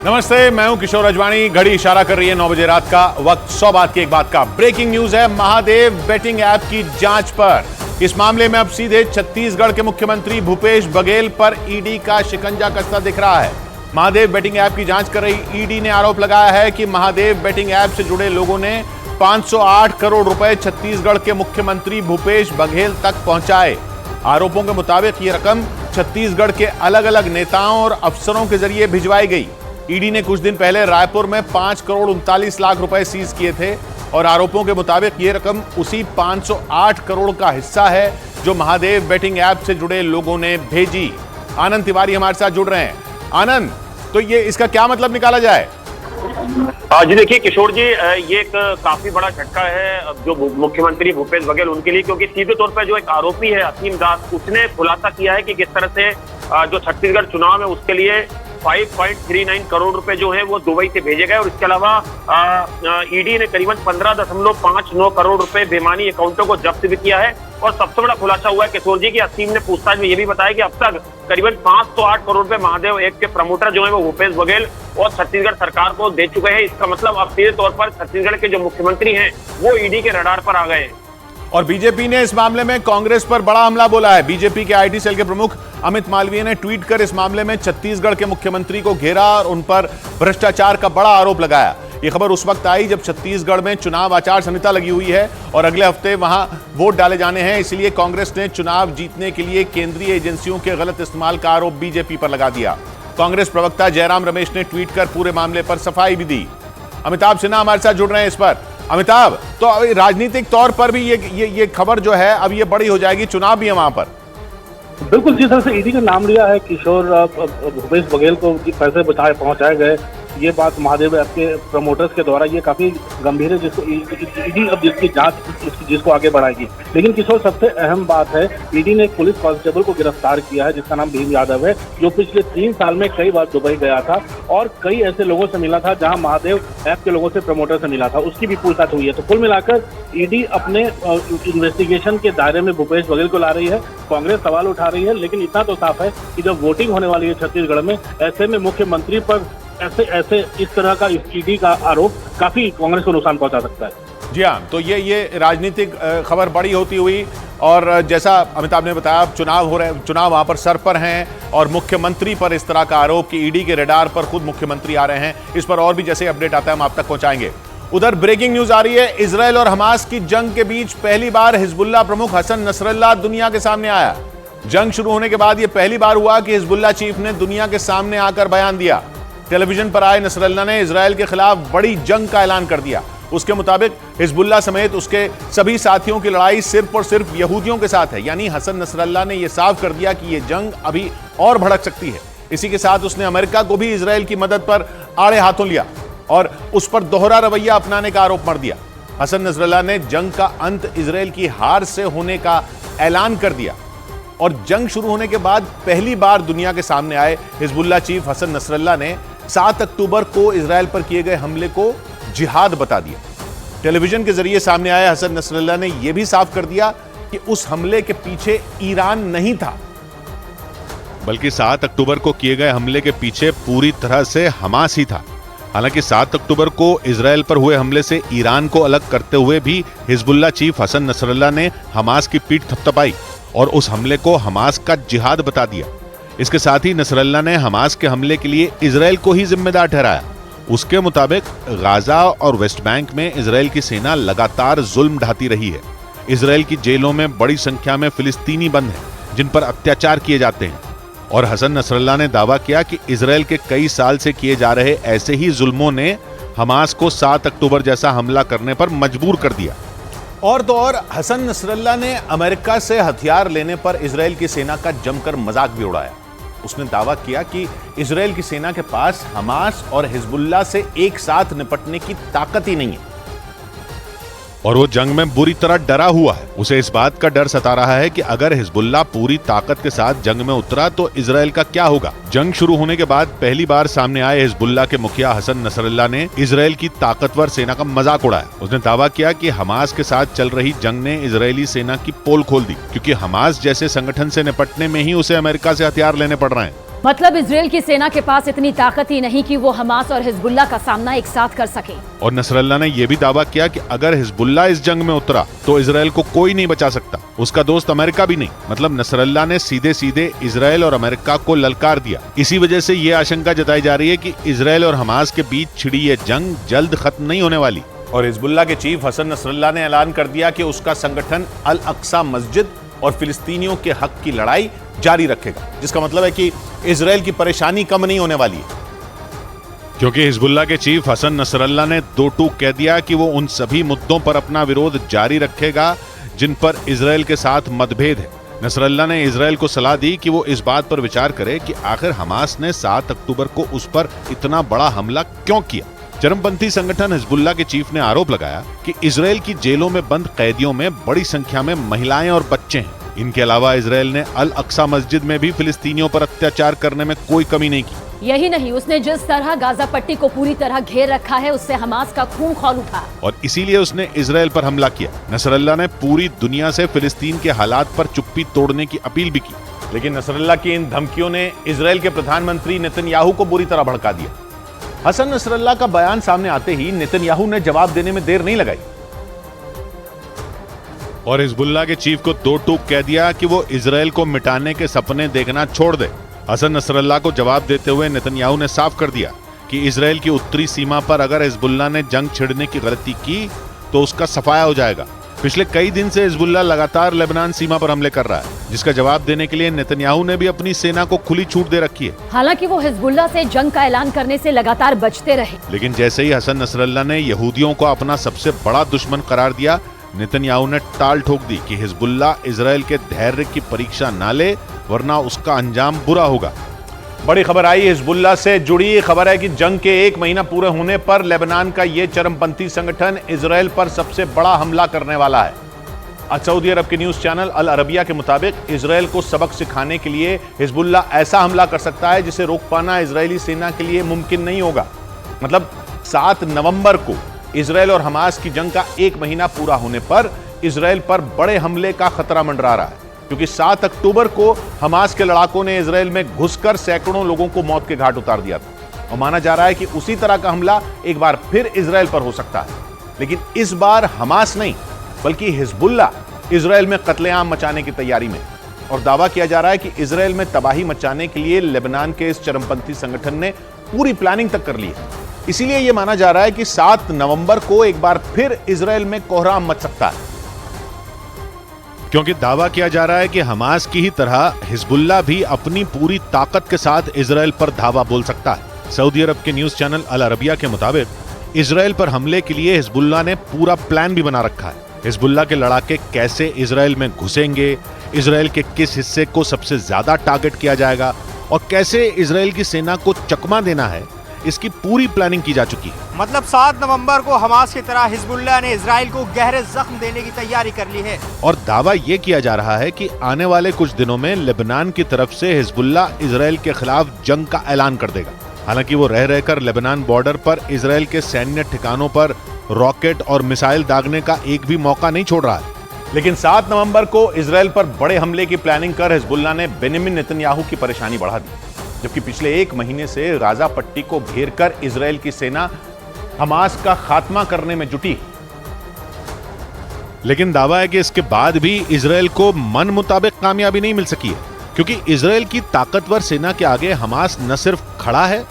नमस्ते, मैं हूं किशोर अजवाणी। घड़ी इशारा कर रही है 9 बजे रात का। वक्त 100 बात की एक बात का। ब्रेकिंग न्यूज है महादेव बेटिंग ऐप की जांच पर। इस मामले में अब सीधे छत्तीसगढ़ के मुख्यमंत्री भूपेश बघेल पर ईडी का शिकंजा कसता दिख रहा है। महादेव बेटिंग ऐप की जांच कर रही ईडी ने आरोप लगाया है कि महादेव बेटिंग ऐप से जुड़े लोगों ने 508 करोड़ रुपए छत्तीसगढ़ के मुख्यमंत्री भूपेश बघेल तक पहुंचाए। आरोपों के मुताबिक ये रकम छत्तीसगढ़ के अलग अलग नेताओं और अफसरों के जरिए भिजवाई गई। ईडी ने कुछ दिन पहले रायपुर में 5 करोड़ 39 लाख रुपए सीज किए थे और आरोपों के मुताबिक ये रकम उसी 508 करोड़ का हिस्सा है जो महादेव बेटिंग ऐप से जुड़े लोगों ने भेजी। आनंद तिवारी हमारे साथ जुड़ रहे हैं। आनंद, तो ये इसका क्या मतलब निकाला जाए? जी देखिए किशोर जी, ये एक काफी बड़ा झटका है जो मुख्यमंत्री भूपेश बघेल उनके लिए, क्योंकि सीधे तौर पर जो एक आरोपी है असीम दास, उसने खुलासा किया है कि किस तरह से जो छत्तीसगढ़ चुनाव है उसके लिए 5.39 करोड़ रुपए जो है वो दुबई से भेजे गए और इसके अलावा ईडी ने करीबन 15.59 करोड़ रुपए बेमानी अकाउंटों को जब्त भी किया है। और सबसे बड़ा खुलासा हुआ है किशोर जी की असीम ने पूछताछ में ये भी बताया कि अब तक करीबन 508 करोड़ रुपए महादेव ऐप के प्रमोटर जो है वो भूपेश बघेल और छत्तीसगढ़ सरकार को दे चुके हैं। इसका मतलब अब सीधे तौर पर छत्तीसगढ़ के जो मुख्यमंत्री हैं वो ईडी के रडार पर आ गए हैं। और बीजेपी ने इस मामले में कांग्रेस पर बड़ा हमला बोला है। बीजेपी के आईटी सेल के प्रमुख अमित मालवीय ने ट्वीट कर इस मामले में छत्तीसगढ़ के मुख्यमंत्री को घेरा और उन पर भ्रष्टाचार का बड़ा आरोप लगाया। यह खबर उस वक्त आई जब छत्तीसगढ़ में चुनाव आचार संहिता लगी हुई है और अगले हफ्ते वहां वोट डाले जाने हैं। इसलिए कांग्रेस ने चुनाव जीतने के लिए केंद्रीय एजेंसियों के गलत इस्तेमाल का आरोप बीजेपी पर लगा दिया। कांग्रेस प्रवक्ता जयराम रमेश ने ट्वीट कर पूरे मामले पर सफाई भी दी। अमिताभ सिन्हा हमारे साथ जुड़ रहे हैं इस पर। अमिताभ, तो अभी राजनीतिक तौर पर भी ये खबर जो है अब ये बड़ी हो जाएगी, चुनाव भी है वहां पर। बिल्कुल, जिस तरह से ईडी का नाम लिया है किशोर, भूपेश बघेल को पैसे पहुंचाए गए, ये बात महादेव ऐप के प्रमोटर्स के द्वारा ये काफी गंभीर है, जिसको ईडी अब जिसकी जांच जिसको आगे बढ़ाएगी। लेकिन किशोर, सबसे अहम बात है ईडी ने एक पुलिस कांस्टेबल को गिरफ्तार किया है जिसका नाम भीम यादव है, जो पिछले 3 साल में कई बार दुबई गया था और कई ऐसे लोगों से मिला था जहां महादेव ऐप के लोगों से, प्रमोटर से मिला था। उसकी भी पूछताछ हुई है। तो कुल मिलाकर ईडी अपने इन्वेस्टिगेशन के दायरे में भूपेश बघेल को ला रही है। कांग्रेस सवाल उठा रही है, लेकिन इतना तो साफ है कि जब वोटिंग होने वाली है छत्तीसगढ़ में, ऐसे में मुख्यमंत्री पर ऐसे इस तरह का इन का आरोप काफी कांग्रेस को नुकसान पहुंचा सकता है। जी हाँ, तो ये राजनीतिक खबर बड़ी होती हुई और जैसा अमिताभ ने बताया चुनाव हो रहे, चुनाव वहां पर सर पर हैं और मुख्यमंत्री पर इस तरह का आरोप कि ईडी के रडार पर खुद मुख्यमंत्री आ रहे हैं। इस पर और भी जैसे अपडेट आता है हम आप तक पहुंचाएंगे। उधर ब्रेकिंग न्यूज आ रही है। इजरायल और हमास की जंग के बीच पहली बार हिजबुल्लाह प्रमुख हसन नसरल्लाह दुनिया के सामने आया। जंग शुरू होने के बाद यह पहली बार हुआ कि हिजबुल्लाह चीफ ने दुनिया के सामने आकर बयान दिया। टेलीविजन पर आए नसरल्लाह ने इजरायल के खिलाफ बड़ी जंग का ऐलान कर दिया। उसके मुताबिक हिजबुल्लाह समेत उसके सभी साथियों की लड़ाई सिर्फ और सिर्फ यहूदियों के साथ है। यानी हसन नसरल्लाह ने यह साफ कर दिया कि यह जंग अभी और भड़क सकती है। इसी के साथ उसने अमेरिका को भी इजरायल की मदद पर आड़े हाथों लिया और उस पर दोहरा रवैया अपनाने का आरोप मढ़ दिया। हसन नसरल्लाह ने जंग का अंत इजरायल की हार से होने का ऐलान कर दिया और जंग शुरू होने के बाद पहली बार दुनिया के सामने आए हिजबुल्लाह चीफ हसन नसरल्लाह ने 7 अक्टूबर को इजरायल पर किए गए हमले को जिहाद बता दिया। टेलीविजन के जरिए सामने आए हसन नसरल्लाह ने यह भी साफ कर दिया कि उस हमले के पीछे ईरान नहीं था, बल्कि 7 अक्टूबर को किए गए हमले के पीछे पूरी तरह से हमास ही था। हालांकि 7 अक्टूबर को इजरायल पर हुए हमले से ईरान को अलग करते हुए भी हिजबुल्लाह चीफ हसन नसरल्लाह ने हमास की पीठ थपथपाई और उस हमले को हमास का जिहाद बता दिया। इसके साथ ही नसरल्लाह ने हमास के हमले के लिए इजरायल को ही जिम्मेदार ठहराया। उसके मुताबिक गाजा और वेस्ट बैंक में इजरायल की सेना लगातार जुल्म ढाती रही है। इजरायल की जेलों में बड़ी संख्या में फिलिस्तीनी बंद हैं जिन पर अत्याचार किए जाते हैं। और हसन नसरल्लाह ने दावा किया कि इजरायल के कई साल से किए जा रहे ऐसे ही जुल्मों ने हमास को 7 अक्टूबर जैसा हमला करने पर मजबूर कर दिया। और तो और हसन नसरल्लाह ने अमेरिका से हथियार लेने पर इजरायल की सेना का जमकर मजाक भी उड़ाया। उसने दावा किया कि इजरायल की सेना के पास हमास और हिजबुल्लाह से एक साथ निपटने की ताकत ही नहीं है और वो जंग में बुरी तरह डरा हुआ है। उसे इस बात का डर सता रहा है कि अगर हिजबुल्लाह पूरी ताकत के साथ जंग में उतरा तो इजरायल का क्या होगा। जंग शुरू होने के बाद पहली बार सामने आए हिजबुल्लाह के मुखिया हसन नसरल्लाह ने इजरायल की ताकतवर सेना का मजाक उड़ाया। उसने दावा किया कि हमास के साथ चल रही जंग ने इजरायली सेना की पोल खोल दी, क्योंकि हमास जैसे संगठन से निपटने में ही उसे अमेरिका से हथियार लेने पड़ रहे हैं। मतलब इजराइल की सेना के पास इतनी ताकत ही नहीं कि वो हमास और हिजबुल्लाह का सामना एक साथ कर सके। और नसरल्ला ने यह भी दावा किया कि अगर हिजबुल्लाह इस जंग में उतरा तो इजराइल को कोई नहीं बचा सकता, उसका दोस्त अमेरिका भी नहीं। मतलब नसरल्ला ने सीधे सीधे इजराइल और अमेरिका को ललकार दिया। इसी वजह से ये आशंका जताई जा रही है कि इजराइल और हमास के बीच छिड़ी ये जंग जल्द खत्म नहीं होने वाली। और हिजबुल्लाह के चीफ हसन नसरल्लाह ने ऐलान कर दिया कि उसका संगठन अल अक्सा मस्जिद और फिलिस्तीनियों के हक की लड़ाई जारी रखेगा, जिसका मतलब है कि इजराइल की परेशानी कम नहीं होने वाली है। क्योंकि हिजबुल्लाह के चीफ हसन नसरल्लाह ने दो टूक कह दिया कि वो उन सभी मुद्दों पर अपना विरोध जारी रखेगा जिन पर इजराइल के साथ मतभेद है। नसरल्लाह ने इजराइल को सलाह दी कि वो इस बात पर विचार करे कि आखिर हमास ने 7 अक्टूबर को उस पर इतना बड़ा हमला क्यों किया। चरमपंथी संगठन हिजबुल्लाह के चीफ ने आरोप लगाया कि इजराइल की जेलों में बंद कैदियों में बड़ी संख्या में महिलाएं और बच्चे हैं। इनके अलावा इजराइल ने अल अक्सा मस्जिद में भी फिलिस्तीनियों पर अत्याचार करने में कोई कमी नहीं की। यही नहीं, उसने जिस तरह गाजा पट्टी को पूरी तरह घेर रखा है उससे हमास का खून खौल उठा और इसीलिए उसने इजराइल पर हमला किया। नसरल्लाह ने पूरी दुनिया से फिलिस्तीन के हालात पर चुप्पी तोड़ने की अपील भी की। लेकिन नसरल्लाह की इन धमकियों ने इजराइल के प्रधानमंत्री नेतन्याहू को बुरी तरह भड़का दिया। हसन नसरल्लाह का बयान सामने आते ही नेतन्याहू ने जवाब देने में देर नहीं लगाई और हिजबुल्लाह के चीफ को दो टूक कह दिया कि वो इजराइल को मिटाने के सपने देखना छोड़ दे। हसन नसरल्लाह को जवाब देते हुए नेतन्याहू ने साफ कर दिया कि इजराइल की उत्तरी सीमा पर अगर हिजबुल्लाह ने जंग छिड़ने की गलती की तो उसका सफाया हो जाएगा। पिछले कई दिन से हिजबुल्लाह लगातार लेबनान सीमा पर हमले कर रहा है, जिसका जवाब देने के लिए नेतन्याहू ने भी अपनी सेना को खुली छूट दे रखी है। हालांकि वो हिजबुल्लाह से जंग का ऐलान करने से लगातार बचते रहे, लेकिन जैसे ही हसन नसरल्लाह ने यहूदियों को अपना सबसे बड़ा दुश्मन करार दिया, नेतन्याहू ने टाल ठोक दी कि हिजबुल्लाह इजराइल के धैर्य की परीक्षा ना ले, वरना उसका अंजाम बुरा होगा। बड़ी खबर आई हिजबुल्लाह से जुड़ी खबर है कि जंग के 1 महीना पूरे होने पर लेबनान का यह चरमपंथी संगठन इजराइल पर सबसे बड़ा हमला करने वाला है। आज सऊदी अरब के न्यूज चैनल अल अरबिया के मुताबिक इजराइल को सबक सिखाने के लिए हिजबुल्लाह ऐसा हमला कर सकता है जिसे रोक पाना इजरायली सेना के लिए मुमकिन नहीं होगा। मतलब 7 नवंबर को इजराइल और हमास की जंग का 1 महीना पूरा होने पर इजराइल पर बड़े हमले का खतरा मंडरा रहा है, क्योंकि 7 अक्टूबर को हमास के लड़ाकों ने इजराइल में घुसकर सैकड़ों लोगों को मौत के घाट उतार दिया था और माना जा रहा है कि उसी तरह का हमला एक बार फिर इजराइल पर हो सकता है। लेकिन इस बार हमास नहीं बल्कि हिजबुल्लाह इजराइल में कत्लेआम मचाने की तैयारी में, और दावा किया जा रहा है कि इजराइल में तबाही मचाने के लिए लेबनान के इस चरमपंथी संगठन ने पूरी प्लानिंग तक कर ली है। इसीलिए यह माना जा रहा है कि 7 नवंबर को एक बार फिर इजराइल में कोहराम मच सकता है, क्योंकि दावा किया जा रहा है कि हमास की ही तरह हिजबुल्लाह भी अपनी पूरी ताकत के साथ इजराइल पर धावा बोल सकता है। सऊदी अरब के न्यूज चैनल अल अरबिया के मुताबिक इजराइल पर हमले के लिए हिजबुल्लाह ने पूरा प्लान भी बना रखा है। हिजबुल्लाह के लड़ाके कैसे इजराइल में घुसेंगे, इजराइल के किस हिस्से को सबसे ज्यादा टारगेट किया जाएगा और कैसे इजराइल की सेना को चकमा देना है, इसकी पूरी प्लानिंग की जा चुकी है। मतलब 7 नवंबर को हमास की तरह हिजबुल्लाह ने इजराइल को गहरे जख्म देने की तैयारी कर ली है। और दावा यह किया जा रहा है कि आने वाले कुछ दिनों में लेबनान की तरफ से हिजबुल्लाह इजराइल के खिलाफ जंग का ऐलान कर देगा। हालांकि वो रह रहकर लेबनान बॉर्डर पर इजराइल के सैन्य ठिकानों पर रॉकेट और मिसाइल दागने का एक भी मौका नहीं छोड़ रहा है। लेकिन 7 नवंबर को इजराइल पर बड़े हमले की प्लानिंग कर हिजबुल्लाह ने बेंजामिन नेतन्याहू की परेशानी बढ़ा दी, जबकि पिछले 1 महीने से गाजा पट्टी को घेरकर इजराइल की सेना हमास का खात्मा करने में जुटी। लेकिन दावा है कि इसके बाद भी इजराइल को मन मुताबिक कामयाबी नहीं मिल सकी है, क्योंकि इजराइल की ताकतवर सेना के आगे हमास न सिर्फ खड़ा है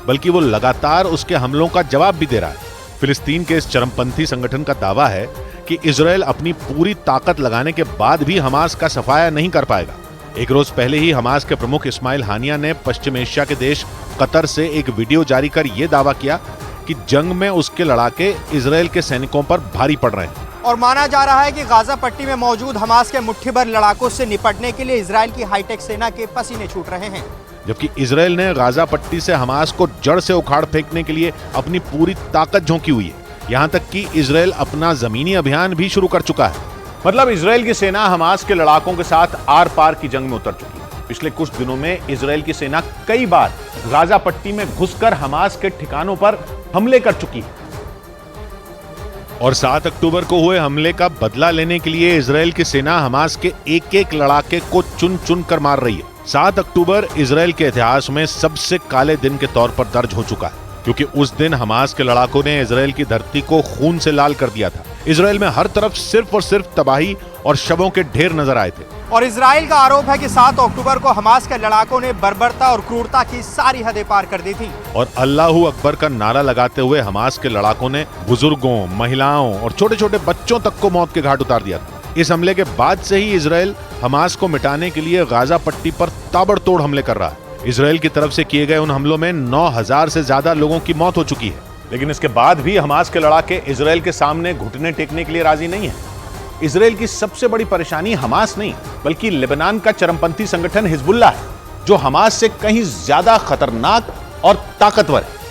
बल्कि वो लगातार उसके हमलों का जवाब भी दे रहा है। फिलिस्तीन के इस चरमपंथी संगठन का दावा है कि इजराइल अपनी पूरी ताकत लगाने के बाद भी हमास का सफाया नहीं कर पाएगा। एक रोज पहले ही हमास के प्रमुख इस्माइल हानिया ने पश्चिम एशिया के देश कतर से एक वीडियो जारी कर यह दावा किया कि जंग में उसके लड़ाके इजराइल के सैनिकों पर भारी पड़ रहे हैं। और माना जा रहा है कि गाजा पट्टी में मौजूद हमास के मुट्ठीभर लड़ाकों से निपटने के लिए इजराइल की हाईटेक सेना के पसीने छूट रहे हैं, जबकि इजराइल ने गाजा पट्टी से हमास को जड़ से उखाड़ फेंकने के लिए अपनी पूरी ताकत झोंकी हुई है। यहाँ तक कि इजराइल अपना जमीनी अभियान भी शुरू कर चुका है। मतलब इजराइल की सेना हमास के लड़ाकों के साथ आर पार की जंग में उतर चुकी है। पिछले कुछ दिनों में इजराइल की सेना कई बार गाजा पट्टी में घुसकर हमास के ठिकानों पर हमले कर चुकी है। और 7 अक्टूबर को हुए हमले का बदला लेने के लिए इजराइल की सेना हमास के एक एक लड़ाके को चुन चुन कर मार रही है। 7 अक्टूबर इजराइल के इतिहास में सबसे काले दिन के तौर पर दर्ज हो चुका है, क्योंकि उस दिन हमास के लड़ाकों ने इजराइल की धरती को खून से लाल कर दिया था। इजराइल में हर तरफ सिर्फ और सिर्फ तबाही और शवों के ढेर नजर आए थे। और इजराइल का आरोप है कि 7 अक्टूबर को हमास के लड़ाकों ने बर्बरता और क्रूरता की सारी हदें पार कर दी थी। और अल्लाहू अकबर का नारा लगाते हुए हमास के लड़ाकों ने बुजुर्गों, महिलाओं और छोटे छोटे बच्चों तक को मौत के घाट उतार दिया था। इस हमले के बाद से ही इजराइल हमास को मिटाने के लिए गाजा पट्टी पर ताबड़तोड़ हमले कर रहा है। इजराइल की तरफ से किए गए उन हमलों में 9,000 से ज्यादा लोगों की मौत हो चुकी है। लेकिन इसके बाद भी हमास के लड़ाके इजराइल के सामने घुटने टेकने के लिए राजी नहीं है। इजराइल की सबसे बड़ी परेशानी हमास नहीं, बल्कि लेबनान का चरमपंथी संगठन हिजबुल्लाह है, जो हमास से कहीं ज्यादा खतरनाक और ताकतवर है।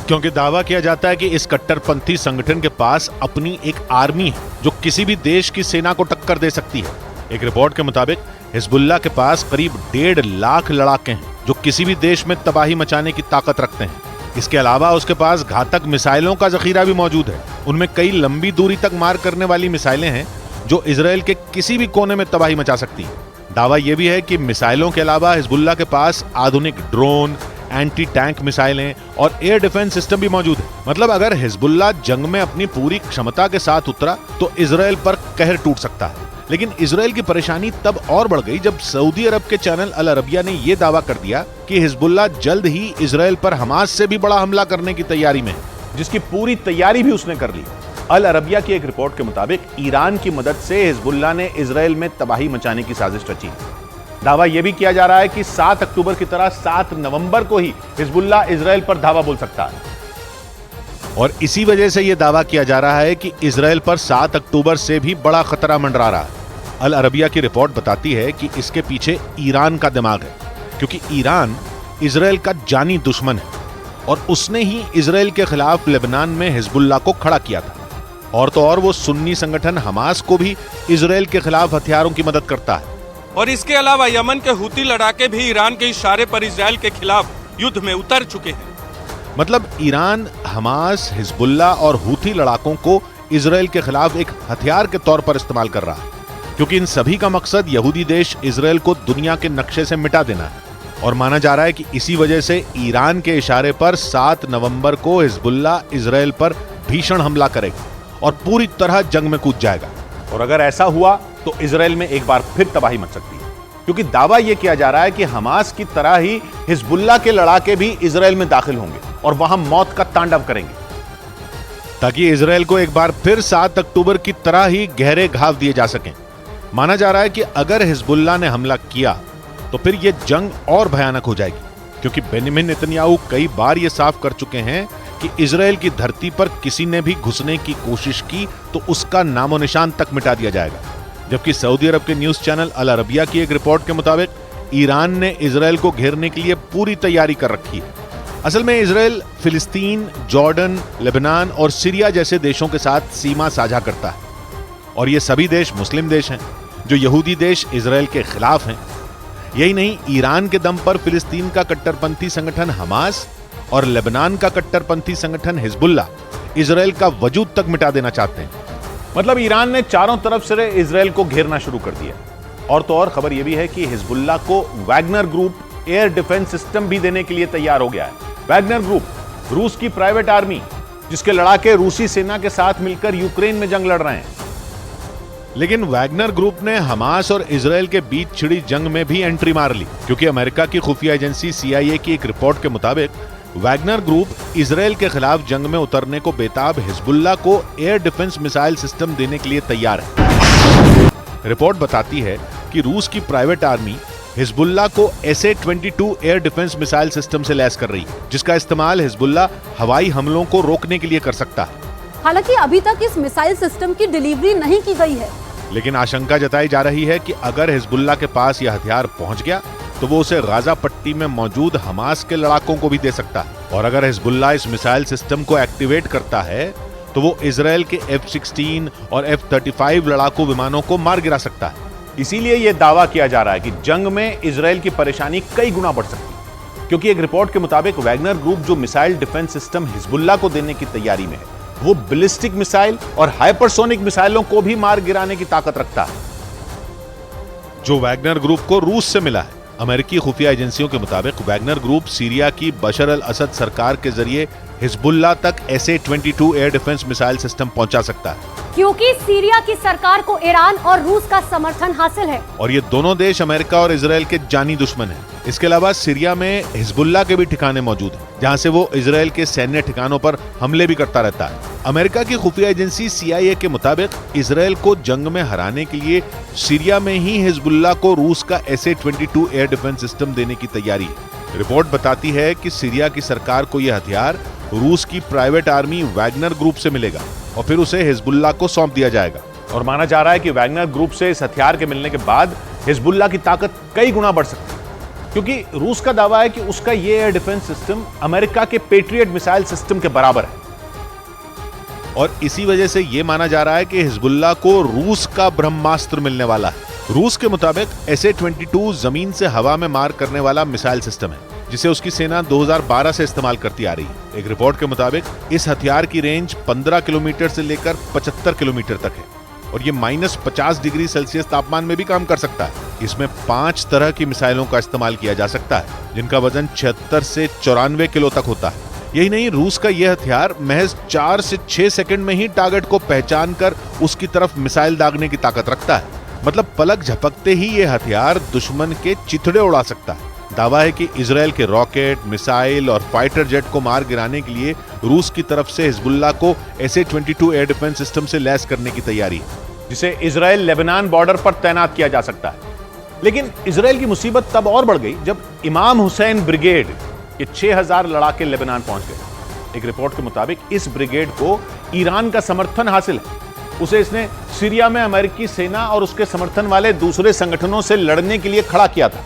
क्योंकि दावा किया जाता है कि इस कट्टरपंथी संगठन के पास अपनी एक आर्मी है जो किसी भी देश की सेना को टक्कर दे सकती है। एक रिपोर्ट के मुताबिक हिजबुल्लाह के पास करीब 1.5 लाख लड़ाके हैं जो किसी भी देश में तबाही मचाने की ताकत रखते हैं। इसके अलावा उसके पास घातक मिसाइलों का जखीरा भी मौजूद है। उनमें कई लंबी दूरी तक मार करने वाली मिसाइलें हैं जो इजराइल के किसी भी कोने में तबाही मचा सकती हैं। दावा यह भी है कि मिसाइलों के अलावा हिजबुल्लाह के पास आधुनिक ड्रोन, एंटी टैंक मिसाइलें और एयर डिफेंस सिस्टम भी मौजूद है। मतलब अगर हिजबुल्लाह जंग में अपनी पूरी क्षमता के साथ उतरा तो इजराइल पर कहर टूट सकता है। लेकिन इजराइल की परेशानी तब और बढ़ गई जब सऊदी अरब के चैनल अल अरबिया ने यह दावा कर दिया कि हिजबुल्लाह जल्द ही इजराइल पर हमास से भी बड़ा हमला करने की तैयारी में है, जिसकी पूरी तैयारी भी उसने कर ली। अल अरबिया की एक रिपोर्ट के मुताबिक ईरान की मदद से हिजबुल्लाह ने इजराइल में तबाही मचाने की साजिश रची। दावा यह भी किया जा रहा है कि 7 अक्टूबर की तरह 7 नवंबर को ही हिजबुल्लाह इजराइल पर धावा बोल सकता है। और इसी वजह से यह दावा किया जा रहा है कि इजराइल पर 7 अक्टूबर से भी बड़ा खतरा मंडरा रहा है। अल अरबिया की रिपोर्ट बताती है कि इसके पीछे ईरान का दिमाग है, क्योंकि ईरान इजराइल का जानी दुश्मन है और उसने ही इजराइल के खिलाफ लेबनान में हिजबुल्लाह को खड़ा किया था। और तो और वो सुन्नी संगठन हमास को भी इजराइल के खिलाफ हथियारों की मदद करता है। और इसके अलावा यमन के हुती लड़ाके भी ईरान के इशारे पर इजराइल के खिलाफ युद्ध में उतर चुके हैं। मतलब ईरान हमास, हिजबुल्लाह और हुती लड़ाकों को इजराइल के खिलाफ एक हथियार के तौर पर इस्तेमाल कर रहा है, क्योंकि इन सभी का मकसद यहूदी देश इजराइल को दुनिया के नक्शे से मिटा देना है। और माना जा रहा है कि इसी वजह से ईरान के इशारे पर 7 नवंबर को हिजबुल्लाह इजराइल पर भीषण हमला करेगा और पूरी तरह जंग में कूद जाएगा। और अगर ऐसा हुआ तो इजराइल में एक बार फिर तबाही मच सकती है, क्योंकि दावा यह किया जा रहा है कि हमास की तरह ही हिजबुल्लाह के लड़ाके भी इजराइल में दाखिल होंगे और वहां मौत का तांडव करेंगे, ताकि इजराइल को एक बार फिर 7 अक्टूबर की तरह ही गहरे घाव दिए जा सकें। माना जा रहा है कि अगर हिजबुल्लाह ने हमला किया तो फिर यह जंग और भयानक हो जाएगी, क्योंकि बेंजामिन नेतन्याहू कई बार यह साफ कर चुके हैं कि इजराइल की धरती पर किसी ने भी घुसने की कोशिश की तो उसका नामो निशान तक मिटा दिया जाएगा। जबकि सऊदी अरब के न्यूज चैनल अल अरबिया की एक रिपोर्ट के मुताबिक ईरान ने इजराइल को घेरने के लिए पूरी तैयारी कर रखी है। असल में इजराइल फिलिस्तीन, जॉर्डन, लेबनान और सीरिया जैसे देशों के साथ सीमा साझा करता है, और ये सभी देश मुस्लिम देश हैं जो यहूदी देश इजराइल के खिलाफ हैं। यही नहीं, ईरान के दम पर फिलिस्तीन का कट्टरपंथी संगठन हमास और लेबनान का कट्टरपंथी संगठन हिजबुल्लाह इजराइल का वजूद तक मिटा देना चाहते हैं। मतलब ईरान ने चारों तरफ से इजराइल को घेरना शुरू कर दिया। और तो और खबर यह भी है कि हिजबुल्लाह को Wagner group air defence system भी देने के लिए तैयार हो गया है। वैगनर ग्रुप रूस की प्राइवेट आर्मी, जिसके लड़ाके रूसी सेना के साथ मिलकर यूक्रेन में जंग लड़ रहे हैं। लेकिन वैगनर ग्रुप ने हमास और इजराइल के बीच छिड़ी जंग में भी एंट्री मार ली, क्योंकि अमेरिका की खुफिया एजेंसी CIA की एक रिपोर्ट के मुताबिक वैगनर ग्रुप इजराइल के खिलाफ जंग में उतरने को बेताब हिजबुल्लाह को एयर डिफेंस मिसाइल सिस्टम देने के लिए तैयार है। रिपोर्ट बताती है कि रूस की प्राइवेट आर्मी हिजबुल्लाह को SA-22 air defence missile system से लैस कर रही है, जिसका इस्तेमाल हिजबुल्लाह हवाई हमलों को रोकने के लिए कर सकता है। हालांकि अभी तक इस मिसाइल सिस्टम की डिलीवरी नहीं की गई है, लेकिन आशंका जताई जा रही है कि अगर हिजबुल्लाह के पास यह हथियार पहुंच गया तो वो उसे गाजा पट्टी में मौजूद हमास के लड़ाकों को भी दे सकता है। और अगर हिजबुल्लाह इस मिसाइल सिस्टम को एक्टिवेट करता है तो वो इजराइल के F-16 और F-35 लड़ाकू विमानों को मार गिरा सकता है। इसीलिए यह दावा किया जा रहा है कि जंग में इजराइल की परेशानी कई गुना बढ़ सकती है, क्योंकि एक रिपोर्ट के मुताबिक वैगनर ग्रुप जो मिसाइल डिफेंस सिस्टम हिजबुल्लाह को देने की तैयारी में है, वो बैलिस्टिक मिसाइल और हाइपरसोनिक मिसाइलों को भी मार गिराने की ताकत रखता है। जो वैगनर ग्रुप को रूस से मिला है। अमेरिकी खुफिया एजेंसियों के मुताबिक वैगनर ग्रुप सीरिया की बशर अल असद सरकार के जरिए हिजबुल्लाह तक SA-22 air defence missile system पहुंचा सकता है, क्योंकि सीरिया की सरकार को ईरान और रूस का समर्थन हासिल है। और ये दोनों देश अमेरिका और इजराइल के जानी दुश्मन हैं। इसके अलावा सीरिया में हिजबुल्लाह के भी ठिकाने मौजूद हैं, जहां से वो इजराइल के सैन्य ठिकानों पर हमले भी करता रहता है। अमेरिका की खुफिया एजेंसी CIA के मुताबिक इजराइल को जंग में हराने के लिए सीरिया में ही हिजबुल्लाह को रूस का SA-22 एयर डिफेंस सिस्टम देने की तैयारी है। रिपोर्ट बताती है कि सीरिया की सरकार को यह हथियार रूस की प्राइवेट आर्मी वैगनर ग्रुप से मिलेगा और फिर उसे हिजबुल्लाह को सौंप दिया जाएगा। और माना जा रहा है कि वैगनर ग्रुप से इस हथियार के मिलने के बाद हिजबुल्लाह की ताकत कई गुना बढ़ सकती है, क्योंकि रूस का दावा है कि उसका ये एयर डिफेंस सिस्टम अमेरिका के पेट्रियट मिसाइल सिस्टम के बराबर है। और इसी वजह से यह माना जा रहा है कि हिजबुल्लाह को रूस का ब्रह्मास्त्र मिलने वाला है। रूस के मुताबिक SA-22 जमीन से हवा में मार करने वाला मिसाइल सिस्टम है, जिसे उसकी सेना 2012 से इस्तेमाल करती आ रही है। एक रिपोर्ट के मुताबिक इस हथियार की रेंज 15 किलोमीटर से लेकर 75 किलोमीटर तक है और ये -50 डिग्री सेल्सियस तापमान में भी काम कर सकता है। इसमें 5 तरह की मिसाइलों का इस्तेमाल किया जा सकता है, जिनका वजन 76 से 94 किलो तक होता है। यही नहीं, रूस का यह हथियार महज 4 से 6 सेकंड में ही टारगेट को पहचान कर उसकी तरफ मिसाइल दागने की ताकत रखता है। मतलब पलक झपकते ही यह हथियार दुश्मन के चिथड़े उड़ा सकता है। दावा है कि इजराइल के रॉकेट, मिसाइल और फाइटर जेट को मार गिराने के लिए रूस की तरफ से हिजबुल्लाह को SA-22 एयर डिफेंस सिस्टम से लैस करने की तैयारी है, जिसे इजराइल लेबनान बॉर्डर पर तैनात किया जा सकता है। लेकिन इजराइल की मुसीबत तब और बढ़ गई जब इमाम हुसैन ब्रिगेड के 6000 लड़ाके लेबनान पहुंच गए। एक रिपोर्ट के मुताबिक इस ब्रिगेड को ईरान का समर्थन हासिल है। इसने सीरिया में अमेरिकी सेना और उसके समर्थन वाले दूसरे संगठनों से लड़ने के लिए खड़ा किया था।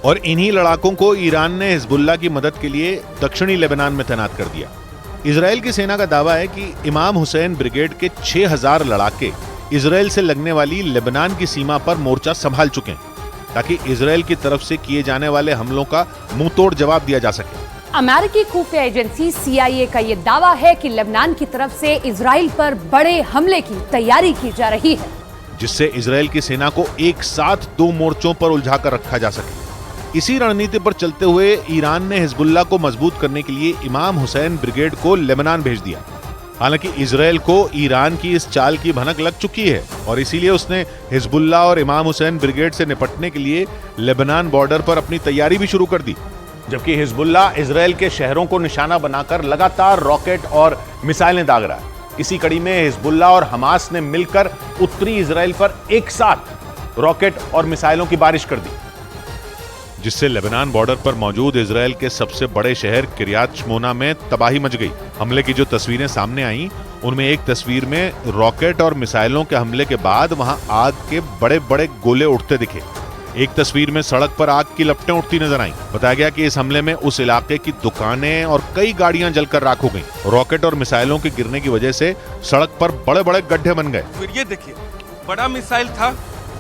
और इन्हीं लड़ाकों को ईरान ने हिजबुल्लाह की मदद के लिए दक्षिणी लेबनान में तैनात कर दिया। इजराइल की सेना का दावा है कि इमाम हुसैन ब्रिगेड के 6000 लड़ाके इजराइल से लगने वाली लेबनान की सीमा पर मोर्चा संभाल चुके हैं, ताकि इजराइल की तरफ से किए जाने वाले हमलों का मुंह तोड़ जवाब दिया जा सके। अमेरिकी खुफिया एजेंसी CIA का ये दावा है कि लेबनान की तरफ से इजराइल पर बड़े हमले की तैयारी की जा रही है, जिससे इजराइल की सेना को एक साथ 2 मोर्चों पर उलझाकर रखा जा सके। इसी रणनीति पर चलते हुए ईरान ने हिजबुल्लाह को मजबूत करने के लिए इमाम हुसैन ब्रिगेड को लेबनान भेज दिया। हालांकि इजराइल को ईरान की इस चाल की भनक लग चुकी है और इसीलिए उसने हिजबुल्लाह और इमाम हुसैन ब्रिगेड से निपटने के लिए लेबनान बॉर्डर पर अपनी तैयारी भी शुरू कर दी। जबकि हिजबुल्लाह इजराइल के शहरों को निशाना बनाकर लगातार रॉकेट और मिसाइलें दाग रहा है। इसी कड़ी में हिजबुल्लाह और हमास ने मिलकर उत्तरी इजराइल पर एक साथ रॉकेट और मिसाइलों की बारिश कर दी, जिससे लेबनान बॉर्डर पर मौजूद इजराइल के सबसे बड़े शहर किरियात शमोना में तबाही मच गई। हमले की जो तस्वीरें सामने आईं, उनमें एक तस्वीर में रॉकेट और मिसाइलों के हमले के बाद वहां आग के बड़े बड़े गोले उठते दिखे। एक तस्वीर में सड़क पर आग की लपटें उठती नजर आईं। बताया गया कि इस हमले में उस इलाके की दुकानें और कई गाड़ियां जलकर राख हो गईं। रॉकेट और मिसाइलों के गिरने की वजह से सड़क पर बड़े बड़े गड्ढे बन गए। फिर ये देखिए, बड़ा मिसाइल था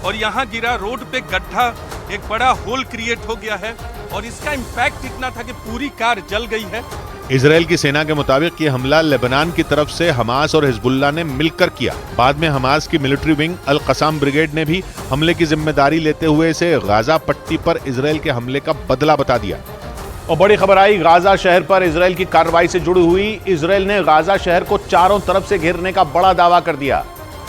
और यहाँ गिरा, रोड पे गड्ढा, एक बड़ा होल क्रिएट हो गया है और इसका इम्पैक्ट इतना था कि पूरी कार जल गई है। इजराइल की सेना के मुताबिक ये हमला लेबनान की तरफ से हमास और हिजबुल्लाह ने मिलकर किया। बाद में हमास की मिलिट्री विंग अल कसाम ब्रिगेड ने भी हमले की जिम्मेदारी लेते हुए इसे गाजा पट्टी पर इजराइल के हमले का बदला बता दिया। और बड़ी खबर आई गाजा शहर पर इजराइल की कार्रवाई से जुड़ी हुई। इजराइल ने गाजा शहर को चारों तरफ से घेरने का बड़ा दावा कर दिया।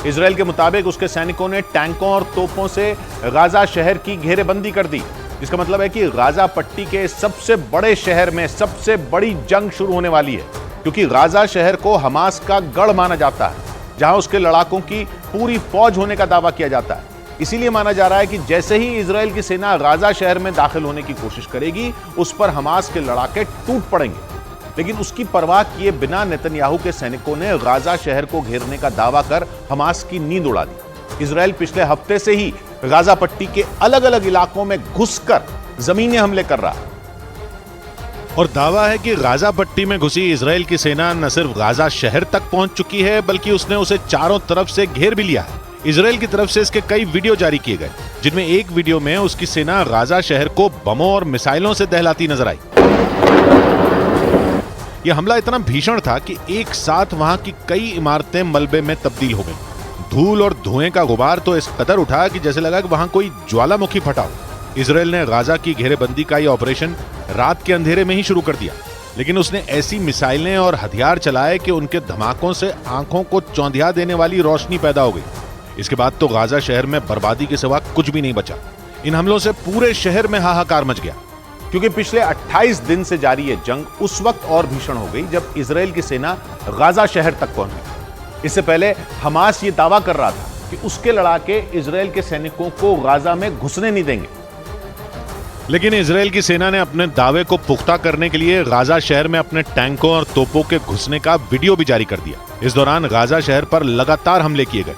इजराइल के मुताबिक उसके सैनिकों ने टैंकों और तोपों से गाजा शहर की घेरेबंदी कर दी, जिसका मतलब है कि गाजा पट्टी के सबसे बड़े शहर में सबसे बड़ी जंग शुरू होने वाली है, क्योंकि गाजा शहर को हमास का गढ़ माना जाता है, जहां उसके लड़ाकों की पूरी फौज होने का दावा किया जाता है। इसीलिए माना जा रहा है कि जैसे ही इजराइल की सेना गाजा शहर में दाखिल होने की कोशिश करेगी, उस पर हमास के लड़ाके टूट पड़ेंगे। लेकिन उसकी परवाह किए बिना नेतन्याहू के सैनिकों ने गाजा शहर को घेरने का दावा कर हमास की नींद उड़ा दी। इजराइल पिछले हफ्ते से ही गाजा पट्टी के अलग अलग इलाकों में घुसकर जमीनी हमले कर रहा है और दावा है कि गाजा पट्टी में घुसी इजराइल की सेना न सिर्फ गाजा शहर तक पहुंच चुकी है, बल्कि उसने उसे चारों तरफ से घेर भी लिया है। इजराइल की तरफ से इसके कई वीडियो जारी किए गए, जिनमें एक वीडियो में उसकी सेना गाजा शहर को बमों और मिसाइलों से दहलाती नजर आई। यह हमला इतना भीषण था कि एक साथ वहां की कई इमारतें मलबे में तब्दील हो गईं। धूल और धुएं का गुबार तो इस कदर उठा कि जैसे लगा कि वहां कोई ज्वालामुखी फटा हो। इजराइल ने गाजा की घेरेबंदी का यह ऑपरेशन रात के अंधेरे में ही शुरू कर दिया, लेकिन उसने ऐसी मिसाइलें और हथियार चलाए कि उनके धमाकों से आंखों को चौंधिया देने वाली रोशनी पैदा हो गई। इसके बाद तो गाजा शहर में बर्बादी के सिवा कुछ भी नहीं बचा। इन हमलों से पूरे शहर में हाहाकार मच गया, क्योंकि पिछले 28 दिन से जारी ये जंग उस वक्त और भीषण हो गई जब इजराइल की सेना गाजा शहर तक पहुंच गई। इससे पहले हमास ये दावा कर रहा था कि उसके लड़ाके इजराइल के सैनिकों को गाजा में घुसने नहीं देंगे, लेकिन इजराइल की सेना ने अपने दावे को पुख्ता करने के लिए गाजा शहर में अपने टैंकों और तोपों के घुसने का वीडियो भी जारी कर दिया। इस दौरान गाजा शहर पर लगातार हमले किए गए।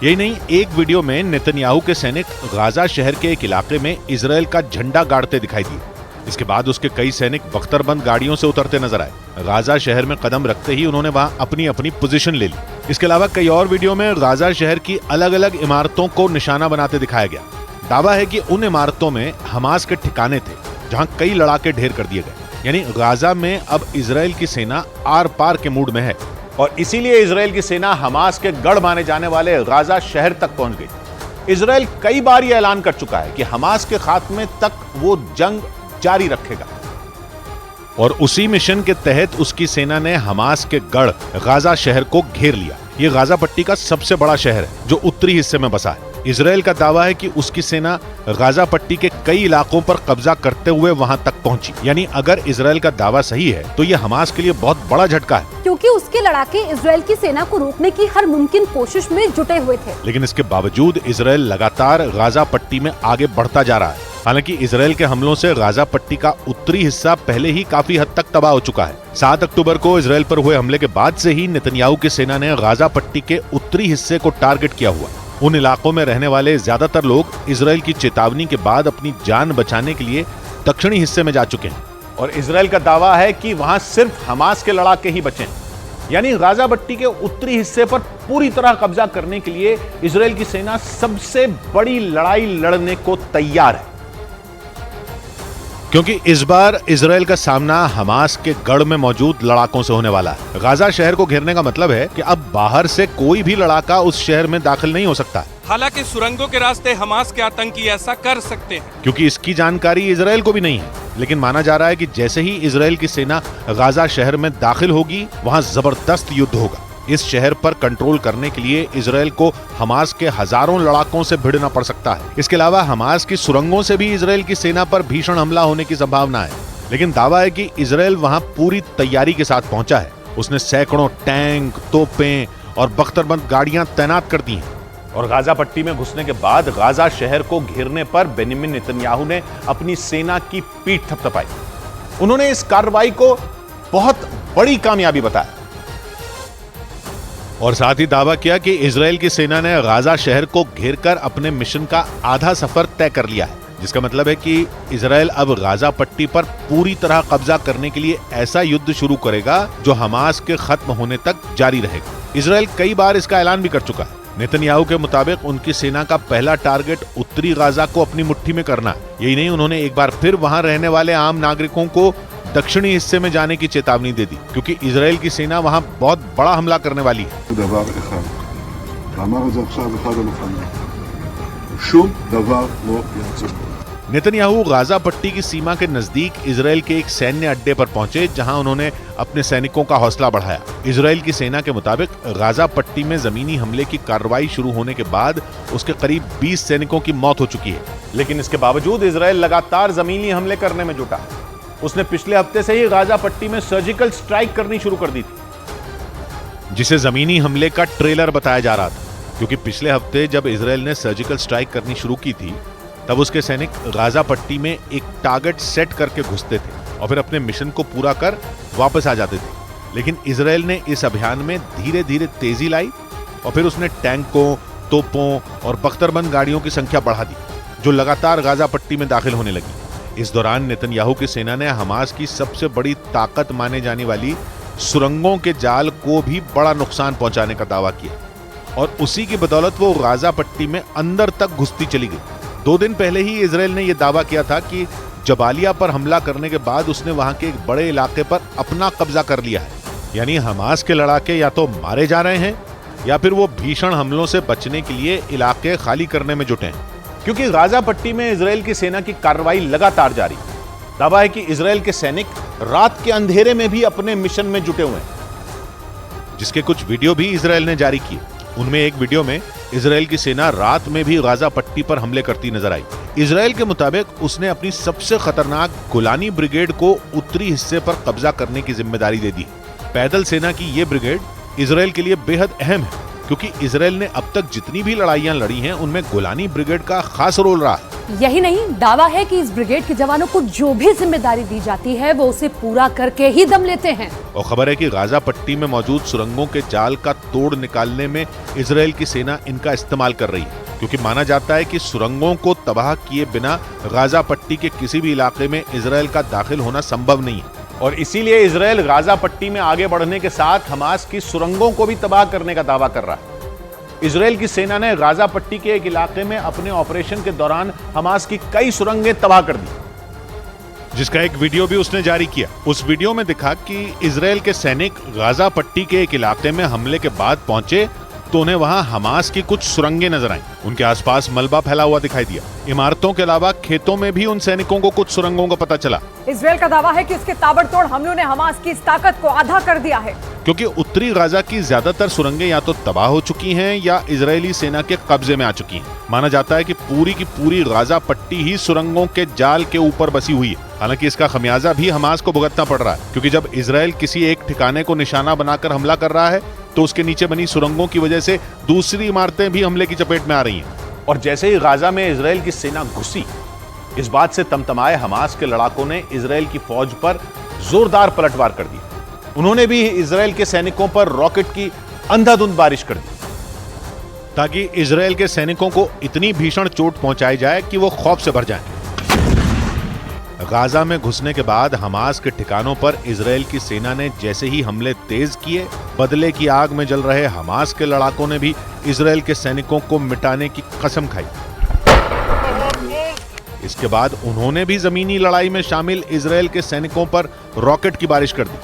यही नहीं, एक वीडियो में नेतन्याहू के सैनिक गाजा शहर के एक इलाके में इजराइल का झंडा गाड़ते दिखाई दिए। इसके बाद उसके कई सैनिक बख्तरबंद गाड़ियों से उतरते नजर आए। गाजा शहर में कदम रखते ही उन्होंने वहां अपनी अपनी पोजीशन ले ली। इसके अलावा कई और वीडियो में गाजा शहर की अलग अलग इमारतों को निशाना बनाते दिखाया गया। दावा है कि उन इमारतों में हमास के ठिकाने थे जहां कई लड़ाके ढेर कर दिए गए। यानी गाजा में अब इजराइल की सेना आर पार के मूड में है और इसीलिए इजराइल की सेना हमास के गढ़ माने जाने वाले गाजा शहर तक पहुंच गई। इजराइल कई बार यह ऐलान कर चुका है कि हमास के खात्मे तक वो जंग जारी रखेगा, और उसी मिशन के तहत उसकी सेना ने हमास के गढ़ गाजा शहर को घेर लिया। ये गाजा पट्टी का सबसे बड़ा शहर है जो उत्तरी हिस्से में बसा है। इजराइल का दावा है कि उसकी सेना गाजा पट्टी के कई इलाकों पर कब्जा करते हुए वहां तक पहुंची। यानी अगर इजराइल का दावा सही है तो यह हमास के लिए बहुत बड़ा झटका है, क्योंकि उसके लड़ाके इजराइल की सेना को रोकने की हर मुमकिन कोशिश में जुटे हुए थे। लेकिन इसके बावजूद इजराइल लगातार गाजा पट्टी में आगे बढ़ता जा रहा है। हालांकि इजराइल के हमलों से गाजा पट्टी का उत्तरी हिस्सा पहले ही काफी हद तक तबाह हो चुका है। 7 अक्टूबर को इजराइल पर हुए हमले के बाद से ही नेतन्याहू की सेना ने गाजा पट्टी के उत्तरी हिस्से को टारगेट किया हुआ। उन इलाकों में रहने वाले ज्यादातर लोग इजराइल की चेतावनी के बाद अपनी जान बचाने के लिए दक्षिणी हिस्से में जा चुके हैं। और इजराइल का दावा है कि वहां सिर्फ हमास के लड़ाके ही बचे हैं। यानी गाजा पट्टी के उत्तरी हिस्से पर पूरी तरह कब्जा करने के लिए इजराइल की सेना सबसे बड़ी लड़ाई लड़ने को तैयार है, क्योंकि इस बार इजराइल का सामना हमास के गढ़ में मौजूद लड़ाकों से होने वाला है। गाजा शहर को घेरने का मतलब है कि अब बाहर से कोई भी लड़ाका उस शहर में दाखिल नहीं हो सकता। हालांकि सुरंगों के रास्ते हमास के आतंकी ऐसा कर सकते हैं, क्योंकि इसकी जानकारी इजराइल को भी नहीं है। लेकिन माना जा रहा है कि जैसे ही इजराइल की सेना गाजा शहर में दाखिल होगी, वहां जबरदस्त युद्ध होगा। इस शहर पर कंट्रोल करने के लिए इजराइल को हमास के हजारों लड़ाकों से भिड़ना पड़ सकता है। इसके अलावा हमास की सुरंगों से भी इजराइल की सेना पर भीषण हमला होने की संभावना है। लेकिन दावा है कि इजराइल वहां पूरी तैयारी के साथ पहुंचा है। उसने सैकड़ों टैंक, तोपें और बख्तरबंद गाड़ियां तैनात कर दी हैं। और गाजा पट्टी में घुसने के बाद गाजा शहर को घेरने पर बेंजामिन नेतन्याहू ने अपनी सेना की पीठ थपथपाई। उन्होंने इस कार्रवाई को बहुत बड़ी कामयाबी बताया और साथ ही दावा किया कि इजराइल की सेना ने गाजा शहर को घेरकर अपने मिशन का आधा सफर तय कर लिया है, जिसका मतलब है कि इजराइल अब गाजा पट्टी पर पूरी तरह कब्जा करने के लिए ऐसा युद्ध शुरू करेगा जो हमास के खत्म होने तक जारी रहेगा। इजराइल कई बार इसका ऐलान भी कर चुका है। नेतन्याहू के मुताबिक उनकी सेना का पहला टारगेट उत्तरी गाजा को अपनी मुट्ठी में करना है। यही नहीं, उन्होंने एक बार फिर वहां रहने वाले आम नागरिकों को दक्षिणी हिस्से में जाने की चेतावनी दे दी, क्योंकि इजराइल की सेना वहां बहुत बड़ा हमला करने वाली है। नेतन्याहू गाजा पट्टी की सीमा के नजदीक इजराइल के एक सैन्य अड्डे पर पहुंचे, जहां उन्होंने अपने सैनिकों का हौसला बढ़ाया। इजराइल की सेना के मुताबिक गाजा पट्टी में जमीनी हमले की कार्रवाई शुरू होने के बाद उसके करीब 20 सैनिकों की मौत हो चुकी है। लेकिन इसके बावजूद इजराइल लगातार जमीनी हमले करने में जुटा। उसने पिछले हफ्ते से ही गाजा पट्टी में सर्जिकल स्ट्राइक करनी शुरू कर दी थी, जिसे जमीनी हमले का ट्रेलर बताया जा रहा था, क्योंकि पिछले हफ्ते जब इजराइल ने सर्जिकल स्ट्राइक करनी शुरू की थी तब उसके सैनिक गाजा पट्टी में एक टारगेट सेट करके घुसते थे और फिर अपने मिशन को पूरा कर वापस आ जाते थे। लेकिन इजराइल ने इस अभियान में धीरे धीरे तेजी लाई और फिर उसने टैंकों, तोपों और बख्तरबंद गाड़ियों की संख्या बढ़ा दी, जो लगातार गाजा पट्टी में दाखिल होने लगी। इस दौरान नेतन्याहू की सेना ने हमास की सबसे बड़ी ताकत माने जाने वाली सुरंगों के जाल को भी बड़ा नुकसान पहुंचाने का दावा किया और उसी की बदौलत वो गाजा पट्टी में अंदर तक घुसती चली गई। 2 दिन पहले ही इजराइल ने यह दावा किया था कि जबालिया पर हमला करने के बाद उसने वहां के एक बड़े इलाके पर अपना कब्जा कर लिया है। यानी हमास के लड़ाके या तो मारे जा रहे हैं या फिर वो भीषण हमलों से बचने के लिए इलाके खाली करने में जुटे हैं। क्योंकि गाजा पट्टी में इजराइल की सेना की कार्रवाई लगातार जारी। दावा है कि इजराइल के सैनिक रात के अंधेरे में भी अपने मिशन में जुटे हुए हैं, जिसके कुछ वीडियो भी इजराइल ने जारी किए। उनमें एक वीडियो में इजराइल की सेना रात में भी गाजा पट्टी पर हमले करती नजर आई। इजराइल के मुताबिक उसने अपनी सबसे खतरनाक गोलानी ब्रिगेड को उत्तरी हिस्से पर कब्जा करने की जिम्मेदारी दे दी। पैदल सेना की यह ब्रिगेड इजराइल के लिए बेहद अहम है, क्योंकि इजराइल ने अब तक जितनी भी लड़ाइयां लड़ी हैं उनमें गोलानी ब्रिगेड का खास रोल रहा है। यही नहीं, दावा है कि इस ब्रिगेड के जवानों को जो भी जिम्मेदारी दी जाती है वो उसे पूरा करके ही दम लेते हैं। और खबर है कि गाजा पट्टी में मौजूद सुरंगों के जाल का तोड़ निकालने में इजराइल की सेना इनका इस्तेमाल कर रही है, क्योंकि माना जाता है कि सुरंगों को तबाह किए बिना गाजा पट्टी के किसी भी इलाके में इजराइल का दाखिल होना संभव नहीं है। और इसीलिए इजराइल गाजा पट्टी में आगे बढ़ने के साथ हमास की सुरंगों को भी तबाह करने का दावा कर रहा है। इजराइल की सेना ने गाजा पट्टी के एक इलाके में अपने ऑपरेशन के दौरान हमास की कई सुरंगें तबाह कर दी, जिसका एक वीडियो भी उसने जारी किया। उस वीडियो में दिखा कि इजराइल के सैनिक गाजा पट्टी के एक इलाके में हमले के बाद पहुंचे तो उन्हें वहां हमास की कुछ सुरंगें नजर आईं। उनके आसपास मलबा फैला हुआ दिखाई दिया। इमारतों के अलावा खेतों में भी उन सैनिकों को कुछ सुरंगों का पता चला। इजराइल का दावा है कि उसके ताबड़तोड़ हमलों ने हमास की इस ताकत को आधा कर दिया है, क्योंकि उत्तरी गाजा की ज्यादातर सुरंगें या तो तबाह हो चुकी हैं या इजरायली सेना के कब्जे में आ चुकी हैं। माना जाता है कि पूरी की पूरी गाजा पट्टी ही सुरंगों के जाल के ऊपर बसी हुई है। हालांकि इसका खमियाजा भी हमास को भुगतना पड़ रहा है, क्योंकि जब इजराइल किसी एक ठिकाने को निशाना बनाकर हमला कर रहा है तो उसके नीचे बनी सुरंगों की वजह से दूसरी इमारतें भी हमले की चपेट में आ रही हैं। और जैसे ही गाजा में इजराइल की सेना घुसी, इस बात से तमतमाए हमास के लड़ाकों ने इजराइल की फौज पर जोरदार पलटवार कर दी। उन्होंने भी इजराइल के सैनिकों पर रॉकेट की अंधाधुंध बारिश कर दी, ताकि इजराइल के सैनिकों को इतनी भीषण चोट पहुंचाई जाए कि वो खौफ से भर जाएं। गाजा में घुसने के बाद हमास के ठिकानों पर इजराइल की सेना ने जैसे ही हमले तेज किए, बदले की आग में जल रहे हमास के लड़ाकों ने भी इजराइल के सैनिकों को मिटाने की कसम खाई। इसके बाद उन्होंने भी जमीनी लड़ाई में शामिल इजराइल के सैनिकों पर रॉकेट की बारिश कर दी।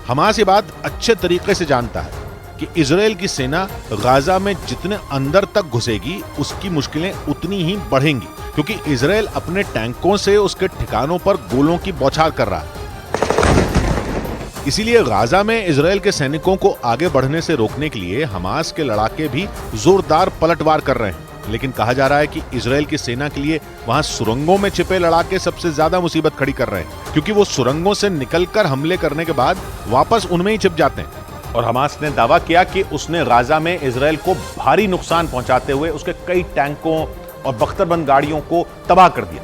हमास ये बात अच्छे तरीके से जानता है कि इजराइल की सेना गाजा में जितने अंदर तक घुसेगी उसकी मुश्किलें उतनी ही बढ़ेंगी, क्योंकि इजराइल अपने टैंकों से उसके ठिकानों पर गोलों की बौछार कर रहा है। इसीलिए गाजा में इजराइल के सैनिकों को आगे बढ़ने से रोकने के लिए हमास के लड़ाके भी जोरदार पलटवार कर रहे हैं। लेकिन कहा जा रहा है कि इजराइल की सेना के लिए वहां सुरंगों में छिपे लड़ाके सबसे ज्यादा मुसीबत खड़ी कर रहे हैं, क्योंकि वो सुरंगों से निकलकर हमले करने के बाद वापस उनमें ही छिप जाते हैं। और हमास ने दावा किया कि उसने गाजा में इजराइल को भारी नुकसान पहुंचाते हुए उसके कई टैंकों और बख्तरबंद गाड़ियों को तबाह कर दिया।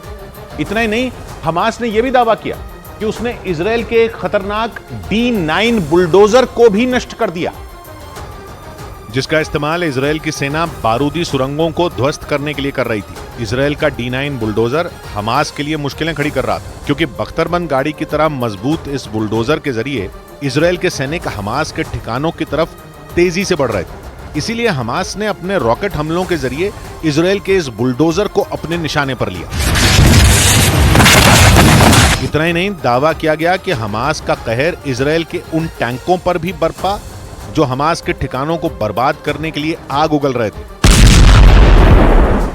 इतना ही नहीं, हमास ने यह भी दावा किया कि उसने इजराइल के एक खतरनाक D9 बुलडोजर को भी नष्ट कर दिया, जिसका इस्तेमाल इजराइल की सेना बारूदी सुरंगों को ध्वस्त करने के लिए कर रही थी। इजराइल का D9 बुलडोजर हमास के लिए मुश्किलें खड़ी कर रहा था, क्योंकि बख्तरबंद गाड़ी की तरह मजबूत इस बुलडोजर के जरिए इजराइल के सैनिक हमास के ठिकानों की तरफ तेजी से बढ़ रहे थे। इसीलिए हमास ने अपने रॉकेट हमलों के जरिए इजराइल के इस बुलडोजर को अपने निशाने पर लिया। इतना ही नहीं, दावा किया गया कि हमास का कहर इजराइल के उन टैंकों पर भी बरपा जो हमास के ठिकानों को बर्बाद करने के लिए आग उगल रहे थे।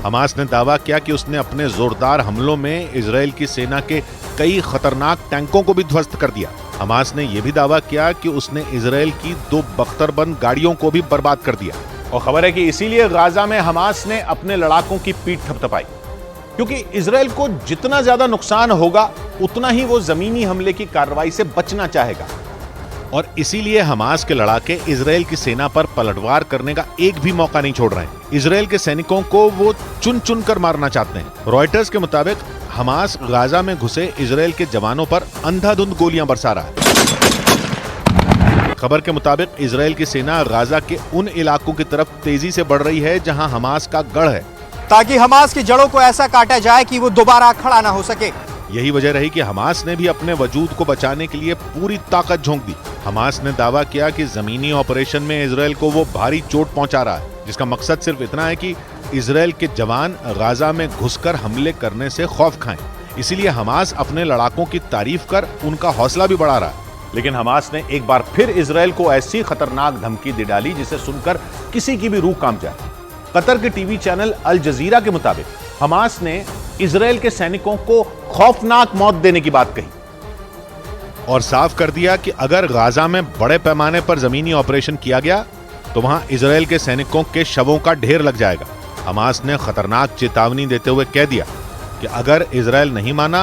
हमास ने दावा किया कि उसने अपने जोरदार हमलों में इजराइल की सेना के कई खतरनाक टैंकों को भी ध्वस्त कर दिया। हमास ने यह भी दावा किया कि उसने इजराइल की 2 बख्तरबंद गाड़ियों को भी बर्बाद कर दिया। और खबर है कि इसीलिए गाजा में हमास ने अपने लड़ाकों की पीठ थपथपाई, क्योंकि इजराइल को जितना ज्यादा नुकसान होगा उतना ही वो जमीनी हमले की कार्रवाई से बचना चाहेगा। और इसीलिए हमास के लड़ाके इजराइल की सेना पर पलटवार करने का एक भी मौका नहीं छोड़ रहे हैं। इजराइल के सैनिकों को वो चुन चुन कर मारना चाहते हैं। रॉयटर्स के मुताबिक हमास गाजा में घुसे इजराइल के जवानों पर अंधाधुंध गोलियां बरसा रहा है। खबर के मुताबिक इजराइल की सेना गाजा के उन इलाकों की तरफ तेजी से बढ़ रही है जहां हमास का गढ़ है, ताकि हमास की जड़ों को ऐसा काटा जाए कि वो दोबारा खड़ा ना हो सके। यही वजह रही कि हमास ने भी अपने वजूद को बचाने के लिए पूरी ताकत झोंक दी। हमास ने दावा किया कि जमीनी ऑपरेशन में इजराइल को वो भारी चोट पहुंचा रहा है, जिसका मकसद सिर्फ इतना है कि इजराइल के जवान गाजा में घुसकर हमले करने से खौफ खाएं। इसीलिए हमास अपने लड़ाकों की तारीफ कर उनका हौसला भी बढ़ा रहा है। लेकिन हमास ने एक बार फिर इजराइल को ऐसी खतरनाक धमकी दे डाली जिसे सुनकर किसी की भी रूह कांप जाए। कतर के टीवी चैनल अल जजीरा के मुताबिक हमास ने इजराइल के सैनिकों को खौफनाक मौत देने की बात कही और साफ कर दिया कि अगर गाजा में बड़े पैमाने पर जमीनी ऑपरेशन किया गया तो वहां इजराइल के सैनिकों के शवों का ढेर लग जाएगा। हमास ने खतरनाक चेतावनी देते हुए कह दिया कि अगर इजराइल नहीं माना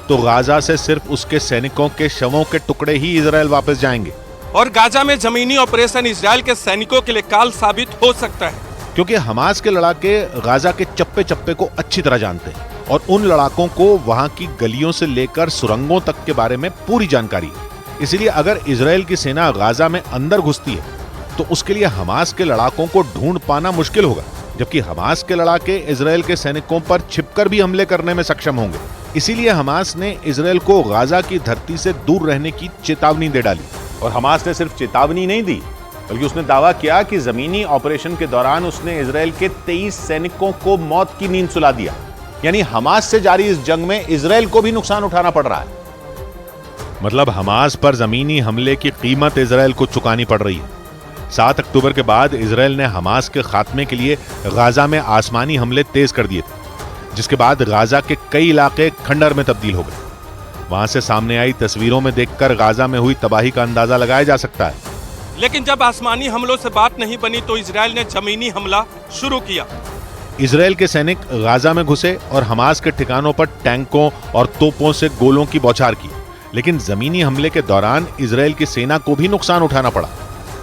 तो गाजा से सिर्फ उसके सैनिकों के शवों के टुकड़े ही इजराइल वापस जाएंगे। और गाजा में जमीनी ऑपरेशन इजराइल के सैनिकों के लिए काल साबित हो सकता है, क्योंकि हमास के लड़ाके गाजा के चप्पे चप्पे को अच्छी तरह जानते हैं और उन लड़ाकों को वहां की गलियों से लेकर सुरंगों तक के बारे में पूरी जानकारी है। इसीलिए अगर इजराइल की सेना गाजा में अंदर घुसती है तो उसके लिए हमास के लड़ाकों को ढूंढ पाना मुश्किल होगा, जबकि हमास के लड़ाके इजराइल के सैनिकों पर छिपकर भी हमले करने में सक्षम होंगे। इसीलिए हमास ने इजराइल को गाजा की धरती से दूर रहने की चेतावनी दे डाली। और हमास ने सिर्फ चेतावनी नहीं दी बल्कि उसने दावा किया कि जमीनी ऑपरेशन के दौरान उसने इजराइल के 23 सैनिकों को मौत की नींद सुला दिया। यानी हमास से जारी इस जंग में इजराइल को भी नुकसान उठाना पड़ रहा है। मतलब हमास पर जमीनी हमले की कीमत इजराइल को चुकानी पड़ रही है। 7 अक्टूबर के बाद इजराइल ने हमास के खात्मे के लिए गाजा में आसमानी हमले तेज कर दिए थे, जिसके बाद गाजा के कई इलाके खंडर में तब्दील हो गए। वहां से सामने आई तस्वीरों में देखकर गाजा में हुई तबाही का अंदाजा लगाया जा सकता है। लेकिन जब आसमानी हमलों से बात नहीं बनी तो इजराइल ने जमीनी हमला शुरू किया। इजराइल के सैनिक गाजा में घुसे और हमास के ठिकानों पर टैंकों और तोपों से गोलों की बौछार की, लेकिन जमीनी हमले के दौरान इजराइल की सेना को भी नुकसान उठाना पड़ा।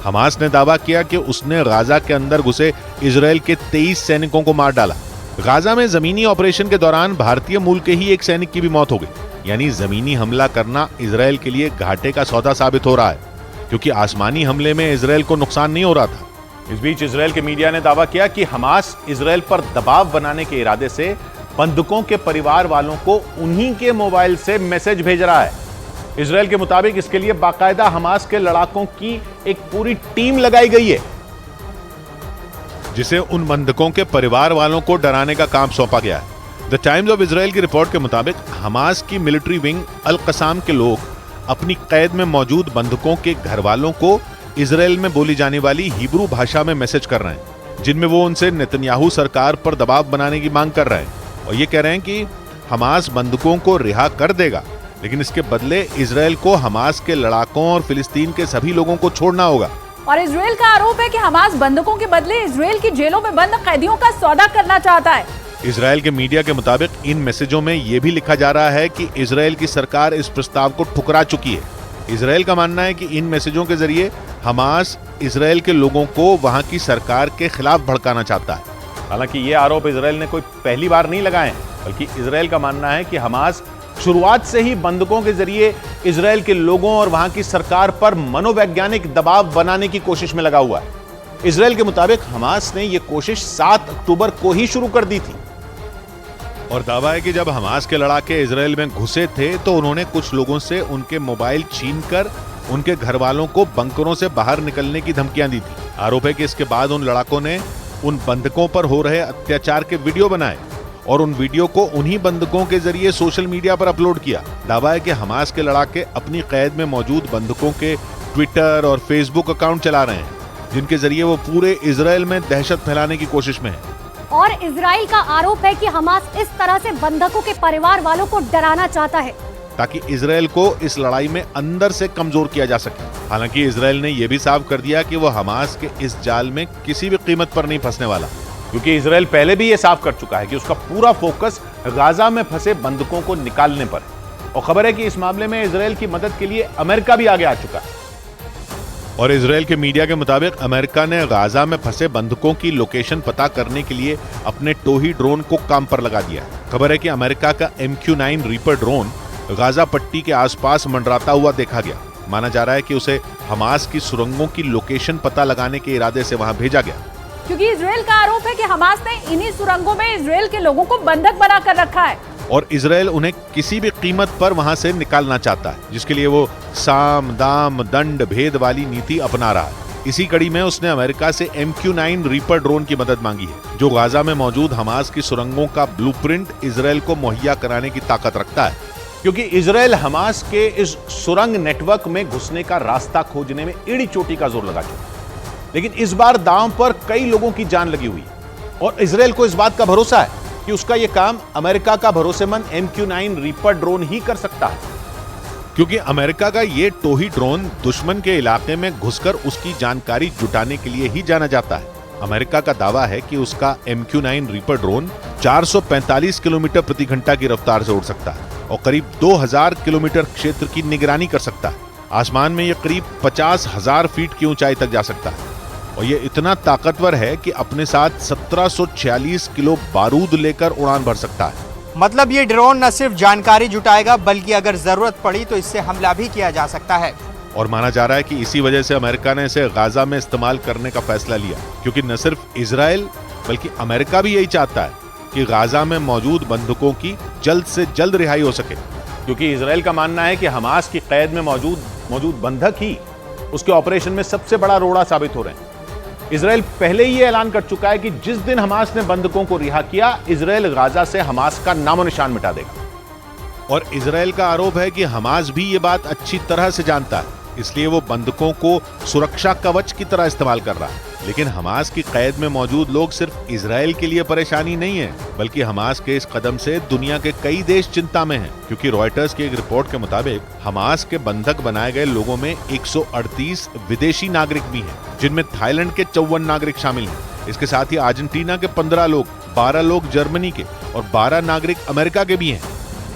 हमास ने दावा किया कि उसने गाजा के अंदर घुसे इजराइल के 23 सैनिकों को मार डाला। गाजा में जमीनी ऑपरेशन के दौरान भारतीय मूल के ही एक सैनिक की भी मौत हो गई। यानी जमीनी हमला करना इजराइल के लिए घाटे का सौदा साबित हो रहा है, क्योंकि आसमानी हमले में इजराइल को नुकसान नहीं हो रहा था। इस बीच इजराइल के मीडिया ने दावा किया कि हमास इजराइल पर दबाव बनाने के इरादे से बंधकों के परिवार वालों को उन्हीं के मोबाइल से मैसेज भेज रहा है। इजराइल के मुताबिक इसके लिए बाकायदा हमास के लड़ाकों की एक पूरी टीम लगाई गई है, जिसे उन बंधकों के परिवार वालों को डराने का काम सौंपा गया है। द टाइम्स ऑफ इजराइल की रिपोर्ट के मुताबिक हमास की मिलिट्री विंग अल कसाम के लोग अपनी कैद में मौजूद बंधकों के घर वालों को इजराइल में बोली जाने वाली हिब्रू भाषा में मैसेज कर रहे हैं, जिनमें वो उनसे नेतन्याहू सरकार पर दबाव बनाने की मांग कर रहे हैं और ये कह रहे हैं कि हमास बंधकों को रिहा कर देगा, लेकिन इसके बदले इजराइल को हमास के लड़ाकों और फिलिस्तीन के सभी लोगों को छोड़ना होगा। और इजराइल का आरोप है कि हमास बंधकों के बदले इजराइल की जेलों में बंद कैदियों का सौदा करना चाहता है। इजराइल के मीडिया के मुताबिक इन मैसेजों में यह भी लिखा जा रहा है कि इजराइल की सरकार इस प्रस्ताव को ठुकरा चुकी है। इजराइल का मानना है कि इन मैसेजों के जरिए हमास इजराइल के लोगों को वहां की सरकार के खिलाफ भड़काना चाहता है। हालांकि ये आरोप इजराइल ने कोई पहली बार नहीं लगाए हैं, बल्कि इजराइल का मानना है कि हमास शुरुआत से ही बंधकों के जरिए इजराइल के लोगों और वहां की सरकार पर मनोवैज्ञानिक दबाव बनाने की कोशिश में लगा हुआ है। इजराइल के मुताबिक हमास ने यह कोशिश 7 अक्टूबर को ही शुरू कर दी थी और दावा है कि जब हमास के लड़ाके इजराइल में घुसे थे तो उन्होंने कुछ लोगों से उनके मोबाइल छीनकर उनके घर वालों को बंकरों से बाहर निकलने की धमकियां दी थी। आरोप है कि इसके बाद उन लड़ाकों ने उन बंधकों पर हो रहे अत्याचार के वीडियो बनाए और उन वीडियो को उन्हीं बंधकों के जरिए सोशल मीडिया पर अपलोड किया। दावा है कि हमास के लड़ाके अपनी कैद में मौजूद बंधकों के ट्विटर और फेसबुक अकाउंट चला रहे हैं, जिनके जरिए वो पूरे इजराइल में दहशत फैलाने की कोशिश में है। और इजराइल का आरोप है कि हमास इस तरह से बंधकों के परिवार वालों को डराना चाहता है ताकि इजराइल को इस लड़ाई में अंदर से कमजोर किया जा सके। हालांकि इजराइल ने यह भी साफ कर दिया कि वो हमास के इस जाल में किसी भी कीमत पर नहीं फंसने वाला, क्योंकि इजराइल पहले भी यह साफ कर चुका है कि उसका पूरा फोकस गाजा में फंसे बंधकों को निकालने पर है। और खबर है कि इस मामले में इजराइल की मदद के लिए अमेरिका भी आगे आ चुका है। और इजराइल के मीडिया के मुताबिक अमेरिका ने गाजा में फंसे बंधकों की लोकेशन पता करने के लिए अपने टोही ड्रोन को काम पर लगा दिया। खबर है कि अमेरिका का MQ-9 रीपर ड्रोन गाजा पट्टी के आसपास मंडराता हुआ देखा गया। माना जा रहा है कि उसे हमास की सुरंगों की लोकेशन पता लगाने के इरादे से वहां भेजा गया, क्योंकि इजराइल का आरोप है कि हमास ने इन्हीं सुरंगों में इजराइल के लोगों को बंधक बनाकर रखा है और इजराइल उन्हें किसी भी कीमत पर वहां से निकालना चाहता है, जिसके लिए वो साम दाम दंड भेद वाली नीति अपना रहा है। इसी कड़ी में उसने अमेरिका से MQ-9 रीपर ड्रोन की मदद मांगी है, जो गाजा में मौजूद हमास की सुरंगों का ब्लूप्रिंट इजराइल को मुहैया कराने की ताकत रखता है। क्योंकि इजराइल हमास के इस सुरंग नेटवर्क में घुसने का रास्ता खोजने में एड़ी चोटी का जोर लगा चुका है। लेकिन इस बार दांव पर कई लोगों की जान लगी हुई है और इजराइल को इस बात का भरोसा है कि उसका यह काम अमेरिका का भरोसेमंद MQ-9 रीपर ड्रोन ही कर सकता है, क्योंकि अमेरिका का ये टोही ड्रोन दुश्मन के इलाके में घुसकर उसकी जानकारी जुटाने के लिए ही जाना जाता है। अमेरिका का दावा है कि उसका MQ-9 रीपर ड्रोन 445 किलोमीटर प्रति घंटा की रफ्तार से उड़ सकता है और करीब 2000 किलोमीटर क्षेत्र की निगरानी कर सकता है। आसमान में यह करीब 50,000 फीट की ऊंचाई तक जा सकता है और यह इतना ताकतवर है कि अपने साथ 1746 किलो बारूद लेकर उड़ान भर सकता है। मतलब ये ड्रोन न सिर्फ जानकारी जुटाएगा बल्कि अगर जरूरत पड़ी तो इससे हमला भी किया जा सकता है। और माना जा रहा है कि इसी वजह से अमेरिका ने इसे गाजा में इस्तेमाल करने का फैसला लिया, क्योंकि न सिर्फ इजराइल बल्कि अमेरिका भी यही चाहता है कि गाजा में मौजूद बंधकों की जल्द से जल्द रिहाई हो सके। क्योंकि इजराइल का मानना है कि हमास की कैद में मौजूद बंधक ही उसके ऑपरेशन में सबसे बड़ा रोड़ा साबित हो रहे हैं। इजराइल पहले ही ऐलान कर चुका है कि जिस दिन हमास ने बंधकों को रिहा किया, इजराइल गाजा से हमास का नामो निशान मिटा देगा। और इजराइल का आरोप है कि हमास भी ये बात अच्छी तरह से जानता है, इसलिए वो बंधकों को सुरक्षा कवच की तरह इस्तेमाल कर रहा है। लेकिन हमास की कैद में मौजूद लोग सिर्फ इजराइल के लिए परेशानी नहीं है, बल्कि हमास के इस कदम से दुनिया के कई देश चिंता में हैं, क्योंकि रॉयटर्स की एक रिपोर्ट के मुताबिक हमास के बंधक बनाए गए लोगों में 138 विदेशी नागरिक भी हैं, जिनमें थाईलैंड के 54 नागरिक शामिल हैं। इसके साथ ही अर्जेंटीना के 15 लोग, 12 लोग जर्मनी के और 12 नागरिक अमेरिका के भी हैं।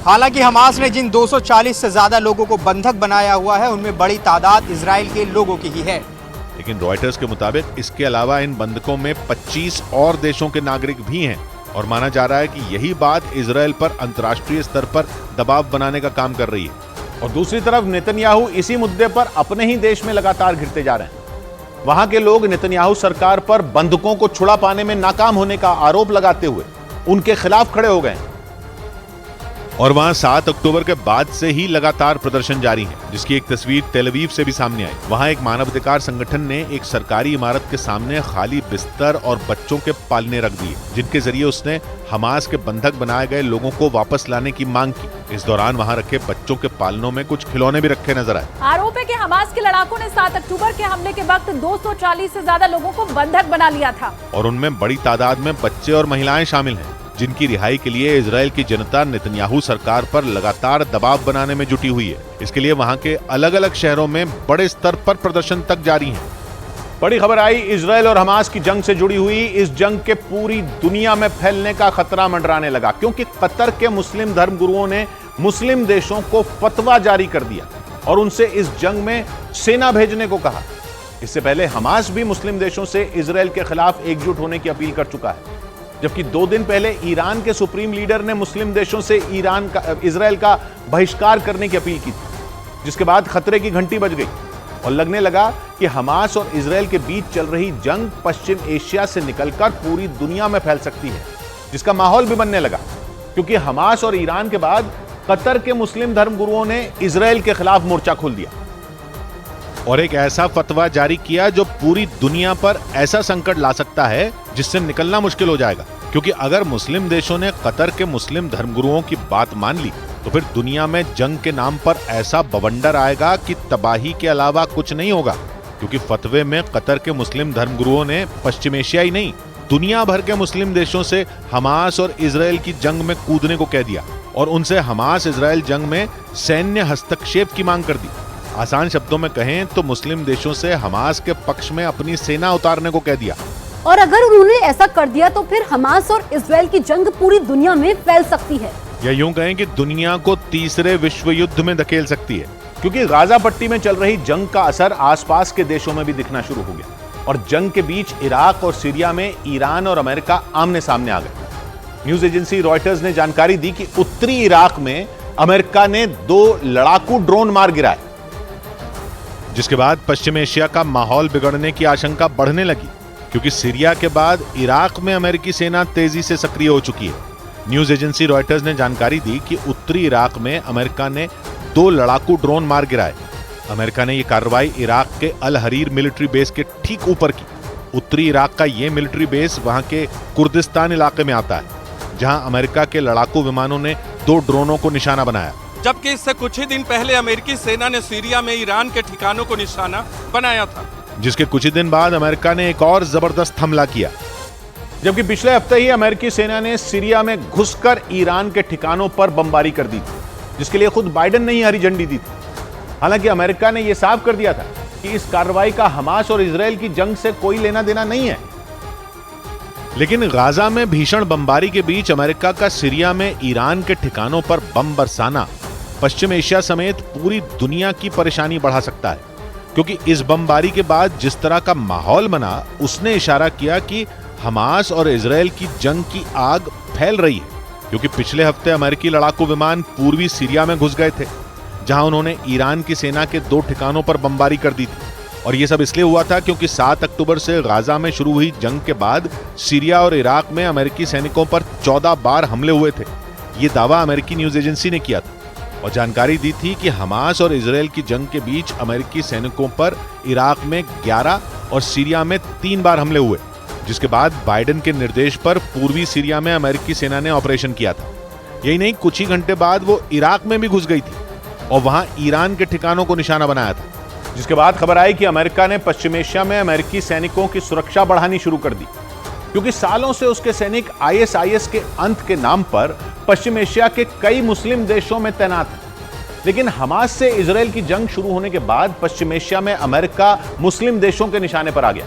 हालांकि हमास ने जिन 240 से ज्यादा लोगों को बंधक बनाया हुआ है उनमें बड़ी तादाद इजराइल के लोगों की ही है। लेकिन रॉयटर्स के मुताबिक इसके अलावा इन बंधकों में 25 और देशों के नागरिक भी हैं और माना जा रहा है कि यही बात इजराइल पर अंतर्राष्ट्रीय स्तर पर दबाव बनाने का काम कर रही है। और दूसरी तरफ नेतन्याहू इसी मुद्दे पर अपने ही देश में लगातार घिरते जा रहे हैं। वहां के लोग नेतन्याहू सरकार पर बंधकों को छुड़ा पाने में नाकाम होने का आरोप लगाते हुए उनके खिलाफ खड़े हो गए हैं। और वहां 7 अक्टूबर के बाद से ही लगातार प्रदर्शन जारी है, जिसकी एक तस्वीर तेल अवीव से भी सामने आई। वहां एक मानवाधिकार संगठन ने एक सरकारी इमारत के सामने खाली बिस्तर और बच्चों के पालने रख दिए, जिनके जरिए उसने हमास के बंधक बनाए गए लोगों को वापस लाने की मांग की। इस दौरान वहां रखे बच्चों के पालनों में कुछ खिलौने भी रखे नजर आए। आरोप है कि हमास के लड़ाकों ने 7 अक्टूबर के हमले के वक्त 240 से ज्यादा लोगों को बंधक बना लिया था और उनमें बड़ी तादाद में बच्चे और महिलाएं शामिल हैं, जिनकी रिहाई के लिए इजराइल की जनता नेतन्याहू सरकार पर लगातार दबाव बनाने में जुटी हुई है। इसके लिए वहां के अलग अलग शहरों में बड़े स्तर पर प्रदर्शन तक जारी हैं। बड़ी खबर आई, इजराइल और हमास की जंग से जुड़ी हुई। इस जंग के पूरी दुनिया में फैलने का खतरा मंडराने लगा, क्योंकि कतर के मुस्लिम धर्मगुरुओं ने मुस्लिम देशों को फतवा जारी कर दिया और उनसे इस जंग में सेना भेजने को कहा। इससे पहले हमास भी मुस्लिम देशों से इजराइल के खिलाफ एकजुट होने की अपील कर चुका है, जबकि 2 दिन पहले ईरान के सुप्रीम लीडर ने मुस्लिम देशों से इजराइल का बहिष्कार करने की अपील की थी, जिसके बाद खतरे की घंटी बज गई और लगने लगा कि हमास और इजराइल के बीच चल रही जंग पश्चिम एशिया से निकलकर पूरी दुनिया में फैल सकती है, जिसका माहौल भी बनने लगा, क्योंकि हमास और ईरान के बाद कतर के मुस्लिम धर्मगुरुओं ने इजराइल के खिलाफ मोर्चा खोल दिया और एक ऐसा फतवा जारी किया जो पूरी दुनिया पर ऐसा संकट ला सकता है जिससे निकलना मुश्किल हो जाएगा। क्योंकि अगर मुस्लिम देशों ने कतर के मुस्लिम धर्मगुरुओं की बात मान ली तो फिर दुनिया में जंग के नाम पर ऐसा बवंडर आएगा कि तबाही के अलावा कुछ नहीं होगा। क्योंकि फतवे में कतर के मुस्लिम धर्मगुरुओं ने पश्चिम एशियाई नहीं, दुनिया भर के मुस्लिम देशों से हमास और इजराइल की जंग में कूदने को कह दिया और उनसे हमास इजराइल जंग में सैन्य हस्तक्षेप की मांग कर दी। आसान शब्दों में कहें तो मुस्लिम देशों से हमास के पक्ष में अपनी सेना उतारने को कह दिया। और अगर उन्होंने ऐसा कर दिया तो फिर हमास और इजराइल की जंग पूरी दुनिया में फैल सकती है, या यूं कहें कि दुनिया को तीसरे विश्व युद्ध में धकेल सकती है। क्योंकि गाजा पट्टी में चल रही जंग का असर आसपास के देशों में भी दिखना शुरू हो गया और जंग के बीच इराक और सीरिया में ईरान और अमेरिका आमने सामने आ गए। न्यूज एजेंसी रॉयटर्स ने जानकारी दी कि उत्तरी इराक में अमेरिका ने 2 लड़ाकू ड्रोन मार गिराए, जिसके बाद पश्चिम एशिया का माहौल बिगड़ने की आशंका बढ़ने लगी, क्योंकि सीरिया के बाद इराक में अमेरिकी सेना तेजी से सक्रिय हो चुकी है। न्यूज एजेंसी रॉयटर्स ने जानकारी दी कि उत्तरी इराक में अमेरिका ने 2 लड़ाकू ड्रोन मार गिराए। अमेरिका ने यह कार्रवाई इराक के अल हरीर मिलिट्री बेस के ठीक ऊपर की। उत्तरी इराक का यह मिलिट्री बेस वहां के कुर्दिस्तान इलाके में आता है, जहां अमेरिका के लड़ाकू विमानों ने 2 ड्रोनों को निशाना बनाया। जबकि इससे कुछ ही दिन पहले अमेरिकी सेना ने सीरिया में ईरान के ठिकानों को निशाना बनाया था, जिसके कुछ ही दिन बाद अमेरिका ने एक और जबरदस्त हमला किया। जबकि पिछले हफ्ते ही अमेरिकी सेना ने सीरिया में घुसकर ईरान के ठिकानों पर बमबारी कर दी थी, जिसके लिए खुद बाइडेन ने ही हरी झंडी दी थी। हालांकि अमेरिका ने यह साफ कर दिया था कि इस कार्रवाई का हमास और इजरायल की जंग से कोई लेना देना नहीं है। लेकिन गाजा में भीषण बमबारी के बीच अमेरिका का सीरिया में ईरान के ठिकानों पर बम बरसाना पश्चिम एशिया समेत पूरी दुनिया की परेशानी बढ़ा सकता है, क्योंकि इस बमबारी के बाद जिस तरह का माहौल बना उसने इशारा किया कि हमास और इजरायल की जंग की आग फैल रही है। क्योंकि पिछले हफ्ते अमेरिकी लड़ाकू विमान पूर्वी सीरिया में घुस गए थे, जहां उन्होंने ईरान की सेना के 2 ठिकानों पर बमबारी कर दी थी। और यह सब इसलिए हुआ था क्योंकि 7 अक्टूबर से गाजा में शुरू हुई जंग के बाद सीरिया और इराक में अमेरिकी सैनिकों पर 14 बार हमले हुए थे। ये दावा अमेरिकी न्यूज एजेंसी ने किया था और जानकारी दी थी कि हमास और इजरायल की जंग के बीच अमेरिकी सैनिकों पर इराक में 11 और सीरिया में 3 बार हमले हुए, जिसके बाद बाइडेन के निर्देश पर पूर्वी सीरिया में अमेरिकी सेना ने ऑपरेशन किया था। यही नहीं, कुछ ही घंटे बाद वो इराक में भी घुस गई थी और वहां ईरान के ठिकानों को निशाना बनाया था, जिसके बाद खबर आई कि अमेरिका ने पश्चिम एशिया में अमेरिकी सैनिकों की सुरक्षा बढ़ानी शुरू कर दी, क्योंकि सालों से उसके सैनिक आईएसआईएस के अंत के नाम पर पश्चिम एशिया के कई मुस्लिम देशों में तैनात हैं। लेकिन हमास से इजरायल की जंग शुरू होने के बाद पश्चिम एशिया में अमेरिका मुस्लिम देशों के निशाने पर आ गया,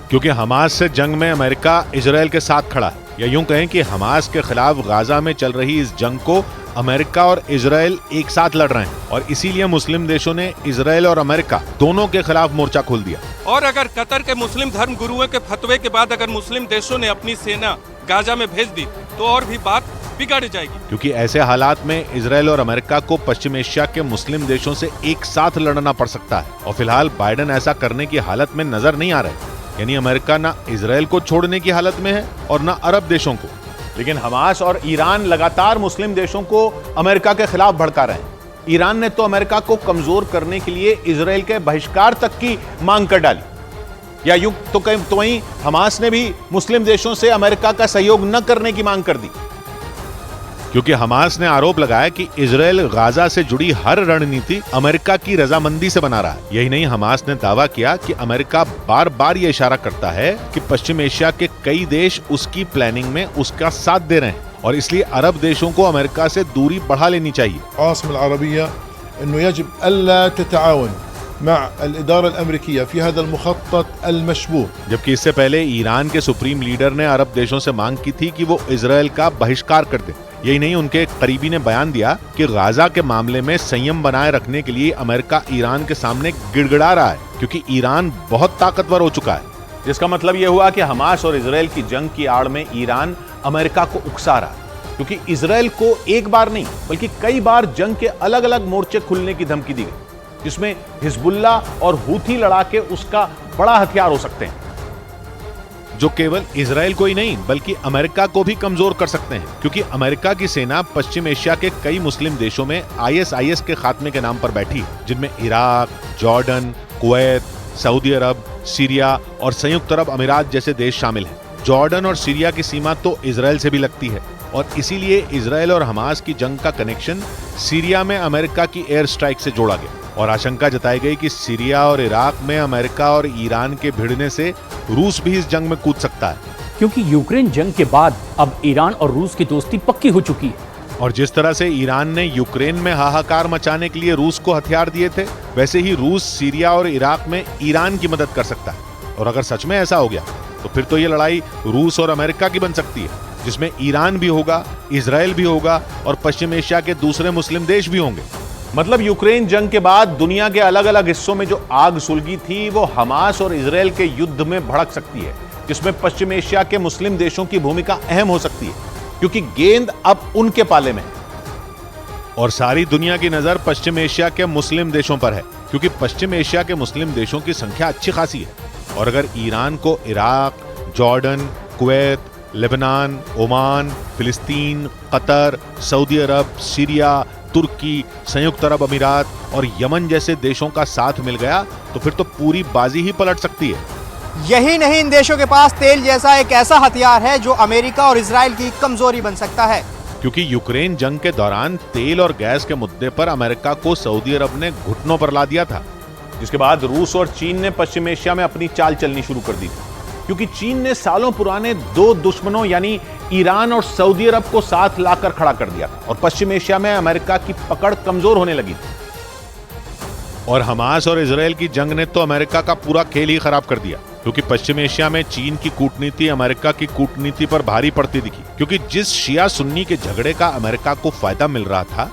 क्योंकि हमास से जंग में अमेरिका इजरायल के साथ खड़ा है, या यूं कहें कि हमास के खिलाफ गाजा में चल रही इस जंग को अमेरिका और इजरायल एक साथ लड़ रहे हैं और इसीलिए मुस्लिम देशों ने इजरायल और अमेरिका दोनों के खिलाफ मोर्चा खोल दिया। और अगर कतर के मुस्लिम धर्म गुरुओं के फतवे के बाद अगर मुस्लिम देशों ने अपनी सेना गाजा में भेज दी तो और भी बात बिगड़ जाएगी, क्योंकि ऐसे हालात में इजरायल और अमेरिका को पश्चिम एशिया के मुस्लिम देशों से एक साथ लड़ना पड़ सकता है। और फिलहाल बाइडेन ऐसा करने की हालत में नजर नहीं आ रहे, यानी अमेरिका ना इजरायल को छोड़ने की हालत में है और ना अरब देशों को। लेकिन हमास और ईरान लगातार मुस्लिम देशों को अमेरिका के खिलाफ भड़का रहे हैं। ईरान ने तो अमेरिका को कमजोर करने के लिए इजरायल के बहिष्कार तक की मांग कर डाली, या यूं तो वहीं हमास ने भी मुस्लिम देशों से अमेरिका का सहयोग न करने की मांग कर दी, क्योंकि हमास ने आरोप लगाया कि इजरायल गाजा से जुड़ी हर रणनीति अमेरिका की रजामंदी से बना रहा है। यही नहीं, हमास ने दावा किया कि अमेरिका बार बार ये इशारा करता है कि पश्चिम एशिया के कई देश उसकी प्लानिंग में उसका साथ दे रहे हैं और इसलिए अरब देशों को अमेरिका से दूरी बढ़ा लेनी चाहिए। आसिम अल-अरबिया इन्नो यजिब अल्ला ततावन मअ अल-इदारा अल-अमेरिकिया फी हादा अल-मुखत्तत अल-मशबूह। जबकि इससे पहले ईरान के सुप्रीम लीडर ने अरब देशों से मांग की थी कि वो इजरायल का बहिष्कार कर दे। यही नहीं, उनके एक करीबी ने बयान दिया कि गाजा के मामले में संयम बनाए रखने के लिए अमेरिका ईरान के सामने गिड़गिड़ा रहा है, क्योंकि ईरान बहुत ताकतवर हो चुका है। जिसका मतलब यह हुआ कि हमास और इजरायल की जंग की आड़ में ईरान अमेरिका को उकसा रहा है, क्योंकि इजरायल को एक बार नहीं बल्कि कई बार जंग के अलग अलग मोर्चे खुलने की धमकी दी गई, जिसमें हिजबुल्ला और हूथी लड़ाके उसका बड़ा हथियार हो सकते हैं, जो केवल इजरायल को ही नहीं बल्कि अमेरिका को भी कमजोर कर सकते हैं। क्योंकि अमेरिका की सेना पश्चिम एशिया के कई मुस्लिम देशों में आईएसआईएस के खात्मे के नाम पर बैठी है, जिनमें इराक, जॉर्डन, कुवैत, सऊदी अरब, सीरिया और संयुक्त अरब अमीरात जैसे देश शामिल हैं। जॉर्डन और सीरिया की सीमा तो इजरायल से भी लगती है और इसीलिए इजरायल और हमास की जंग का कनेक्शन सीरिया में अमेरिका की एयर स्ट्राइक से जोड़ा गया और आशंका जताई गई कि सीरिया और इराक में अमेरिका और ईरान के भिड़ने से रूस भी इस जंग में कूद सकता है, क्योंकि यूक्रेन जंग के बाद अब ईरान और रूस की दोस्ती पक्की हो चुकी है। और जिस तरह से ईरान ने यूक्रेन में हाहाकार मचाने के लिए रूस को हथियार दिए थे, वैसे ही रूस सीरिया और इराक में ईरान की मदद कर सकता है। और अगर सच में ऐसा हो गया तो फिर तो ये लड़ाई रूस और अमेरिका की बन सकती है, जिसमें ईरान भी होगा, इजरायल भी होगा और पश्चिम एशिया के दूसरे मुस्लिम देश भी होंगे। मतलब यूक्रेन जंग के बाद दुनिया के अलग अलग हिस्सों में जो आग सुलगी थी वो हमास और इजरायल के युद्ध में भड़क सकती है, जिसमें पश्चिम एशिया के मुस्लिम देशों की भूमिका अहम हो सकती है, क्योंकि गेंद अब उनके पाले में है। और सारी दुनिया की नजर पश्चिम एशिया के मुस्लिम देशों पर है, क्योंकि पश्चिम एशिया के मुस्लिम देशों की संख्या अच्छी खासी है और अगर ईरान को Iraq, Jordan, Kuwait, Lebanon, Oman, फिलिस्तीन, कतर, सऊदी अरब, सीरिया, तुर्की, संयुक्त अरब अमीरात और यमन जैसे देशों का साथ मिल गया तो फिर तो पूरी बाजी ही पलट सकती है। यही नहीं, इन देशों के पास तेल जैसा एक ऐसा हथियार है जो अमेरिका और इजराइल की कमजोरी बन सकता है। क्योंकि यूक्रेन जंग के दौरान तेल और गैस के मुद्दे पर अमेरिका को सऊदी अरब ने घुटनों पर ला दिया था, जिसके बाद रूस और चीन ने पश्चिम एशिया में अपनी चाल चलनी शुरू कर दी थी, क्योंकि चीन ने सालों पुराने दो दुश्मनों यानी ईरान और सऊदी अरब को साथ लाकर खड़ा कर दिया था और पश्चिम एशिया में अमेरिका की पकड़ कमजोर होने लगी थी। और हमास और इजराइल की जंग ने तो अमेरिका का पूरा खेल ही खराब कर दिया, क्योंकि पश्चिम एशिया में चीन की कूटनीति अमेरिका की कूटनीति पर भारी पड़ती दिखी, क्योंकि जिस शिया सुन्नी के झगड़े का अमेरिका को फायदा मिल रहा था,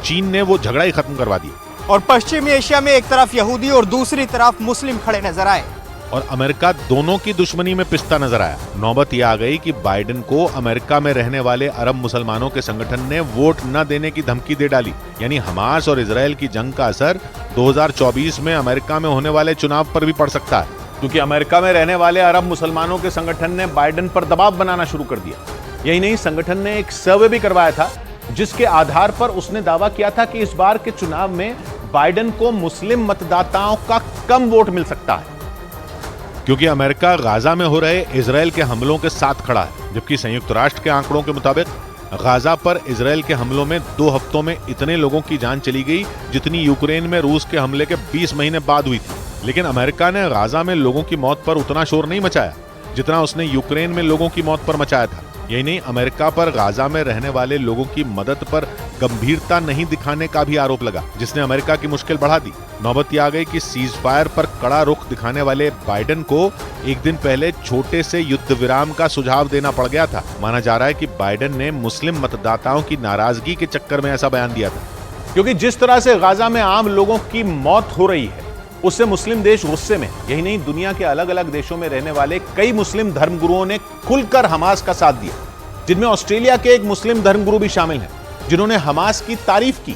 चीन ने वो झगड़ा ही खत्म करवा दिया। और पश्चिमी एशिया में एक तरफ यहूदी और दूसरी तरफ मुस्लिम खड़े नजर आए और अमेरिका दोनों की दुश्मनी में पिसता नजर आया। नौबत यह आ गई कि बाइडेन को अमेरिका में रहने वाले अरब मुसलमानों के संगठन ने वोट न देने की धमकी दे डाली, यानी हमास और इजराइल की जंग का असर 2024 में अमेरिका में होने वाले चुनाव पर भी पड़ सकता है, क्योंकि अमेरिका में रहने वाले अरब मुसलमानों के संगठन ने बाइडेन पर दबाव बनाना शुरू कर दिया। यही नहीं, संगठन ने एक सर्वे भी करवाया था, जिसके आधार पर उसने दावा किया था कि इस बार के चुनाव में बाइडेन को मुस्लिम मतदाताओं का कम वोट मिल सकता है, क्योंकि अमेरिका गाजा में हो रहे इजराइल के हमलों के साथ खड़ा है, जबकि संयुक्त राष्ट्र के आंकड़ों के मुताबिक गाजा पर इजराइल के हमलों में 2 हफ्तों में इतने लोगों की जान चली गई जितनी यूक्रेन में रूस के हमले के 20 महीने बाद हुई थी। लेकिन अमेरिका ने गाजा में लोगों की मौत पर उतना शोर नहीं मचाया जितना उसने यूक्रेन में लोगों की मौत पर मचाया था। यही नहीं, अमेरिका पर गाजा में रहने वाले लोगों की मदद पर गंभीरता नहीं दिखाने का भी आरोप लगा, जिसने अमेरिका की मुश्किल बढ़ा दी। नौबत यह आ गई कि सीज फायर पर कड़ा रुख दिखाने वाले बाइडेन को एक दिन पहले छोटे से युद्ध विराम का सुझाव देना पड़ गया था। माना जा रहा है कि बाइडेन ने मुस्लिम मतदाताओं की नाराजगी के चक्कर में ऐसा बयान दिया था, क्योंकि जिस तरह से गाजा में आम लोगों की मौत हो रही है उससे मुस्लिम देश गुस्से में। यही नहीं, दुनिया के अलग अलग देशों में रहने वाले कई मुस्लिम धर्मगुरुओं ने खुलकर हमास का साथ दिया, जिनमें ऑस्ट्रेलिया के एक मुस्लिम धर्मगुरु भी शामिल हैं, जिन्होंने हमास की तारीफ की।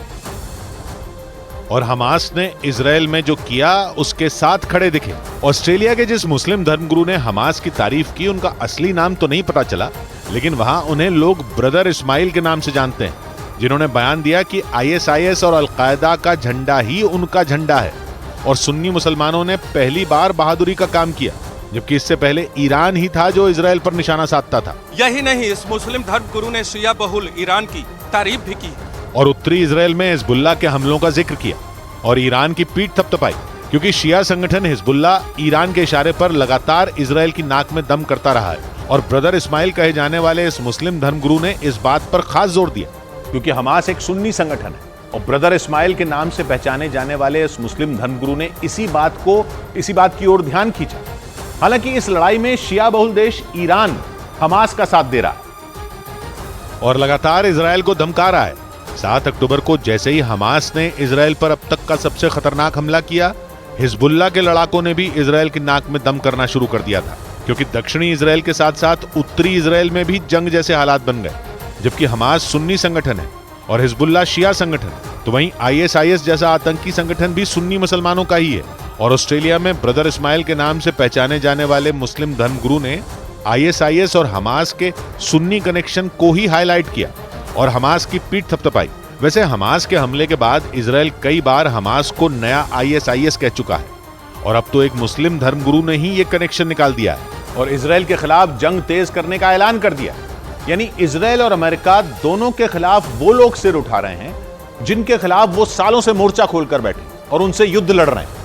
और हमास ने इजराइल में जो किया उसके साथ खड़े दिखे। ऑस्ट्रेलिया के जिस मुस्लिम धर्मगुरु ने हमास की तारीफ की, उनका असली नाम तो नहीं पता चला, लेकिन वहां उन्हें लोग ब्रदर इस्माइल के नाम से जानते हैं, जिन्होंने बयान दिया कि ISIS और अलकायदा का झंडा ही उनका झंडा है और सुन्नी मुसलमानों ने पहली बार बहादुरी का काम किया, जबकि इससे पहले ईरान ही था जो इजराइल पर निशाना साधता था। यही नहीं, इस मुस्लिम धर्मगुरु ने शिया बहुल ईरान की तारीफ भी की और उत्तरी इजराइल में हिजबुल्ला के हमलों का जिक्र किया और ईरान की पीठ थपथपाई, क्योंकि शिया संगठन हिजबुल्ला ईरान के इशारे पर लगातार इजराइल की नाक में दम करता रहा है। और ब्रदर इस्माइल कहे जाने वाले इस मुस्लिम धर्मगुरु ने इस बात पर खास जोर दिया, क्योंकि हमास एक सुन्नी संगठन है और ब्रदर इस्माइल के नाम से पहचाने जाने वाले इस मुस्लिम धर्मगुरु ने इसी बात की ओर ध्यान खींचा। हालांकि इस लड़ाई में शिया बहुल देश ईरान हमास का साथ दे रहा है और लगातार इजराइल को धमका रहा है। 7 अक्टूबर को जैसे ही हमास ने इजराइल पर अब तक का सबसे खतरनाक हमला किया, हिजबुल्ला के लड़ाकों ने भी इजराइल की नाक में दम करना शुरू कर दिया था, क्योंकि दक्षिणी इजराइल के साथ साथ उत्तरी इजराइल में भी जंग जैसे हालात बन गए। जबकि हमास सुन्नी संगठन है और हिजबुल्ला शिया संगठन, तो वहीं ISIS जैसा आतंकी संगठन भी सुन्नी मुसलमानों का ही है। और ऑस्ट्रेलिया में ब्रदर इस्माइल के नाम से पहचाने जाने वाले मुस्लिम धर्मगुरु ने ISIS और हमास के सुन्नी कनेक्शन को ही हाईलाइट किया और हमास की पीठ थपथपाई। वैसे हमास के हमले के बाद इजराइल कई बार हमास को नया ISIS कह चुका है और अब तो एक मुस्लिम धर्मगुरु ने ही ये कनेक्शन निकाल दिया है और इजराइल के खिलाफ जंग तेज करने का ऐलान कर दिया। यानी इजराइल और अमेरिका दोनों के खिलाफ वो लोग सिर उठा रहे हैं जिनके खिलाफ वो सालों से मोर्चा खोलकर बैठे और उनसे युद्ध लड़ रहे हैं।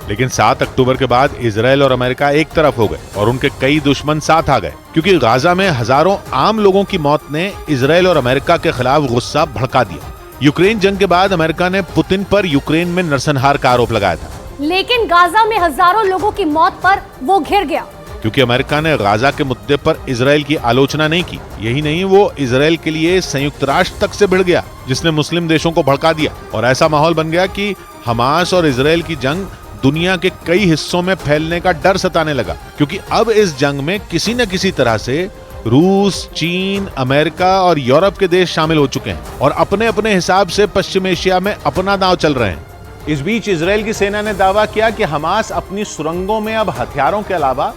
लेकिन 7 अक्टूबर के बाद इजराइल और अमेरिका एक तरफ हो गए और उनके कई दुश्मन साथ आ गए, क्योंकि गाजा में हजारों आम लोगों की मौत ने इजराइल और अमेरिका के खिलाफ गुस्सा भड़का दिया। यूक्रेन जंग के बाद अमेरिका ने पुतिन पर यूक्रेन में नरसंहार का आरोप लगाया था, लेकिन गाजा में हजारों लोगों की मौत पर वो घिर गया, क्योंकि अमेरिका ने गाजा के मुद्दे पर इजराइल की आलोचना नहीं की। यही नहीं, वो इजराइल के लिए संयुक्त राष्ट्र तक से भिड़ गया, जिसने मुस्लिम देशों को भड़का दिया और ऐसा माहौल बन गया कि हमास और इजराइल की जंग दुनिया के कई हिस्सों में फैलने का डर सताने लगा, क्योंकि अब इस जंग में किसी न किसी तरह से रूस, चीन, अमेरिका और यूरोप के देश शामिल हो चुके हैं और अपने अपने हिसाब से पश्चिम एशिया में अपना दांव चल रहे हैं। इस बीच इजराइल की सेना ने दावा किया कि हमास अपनी सुरंगों में अब हथियारों के अलावा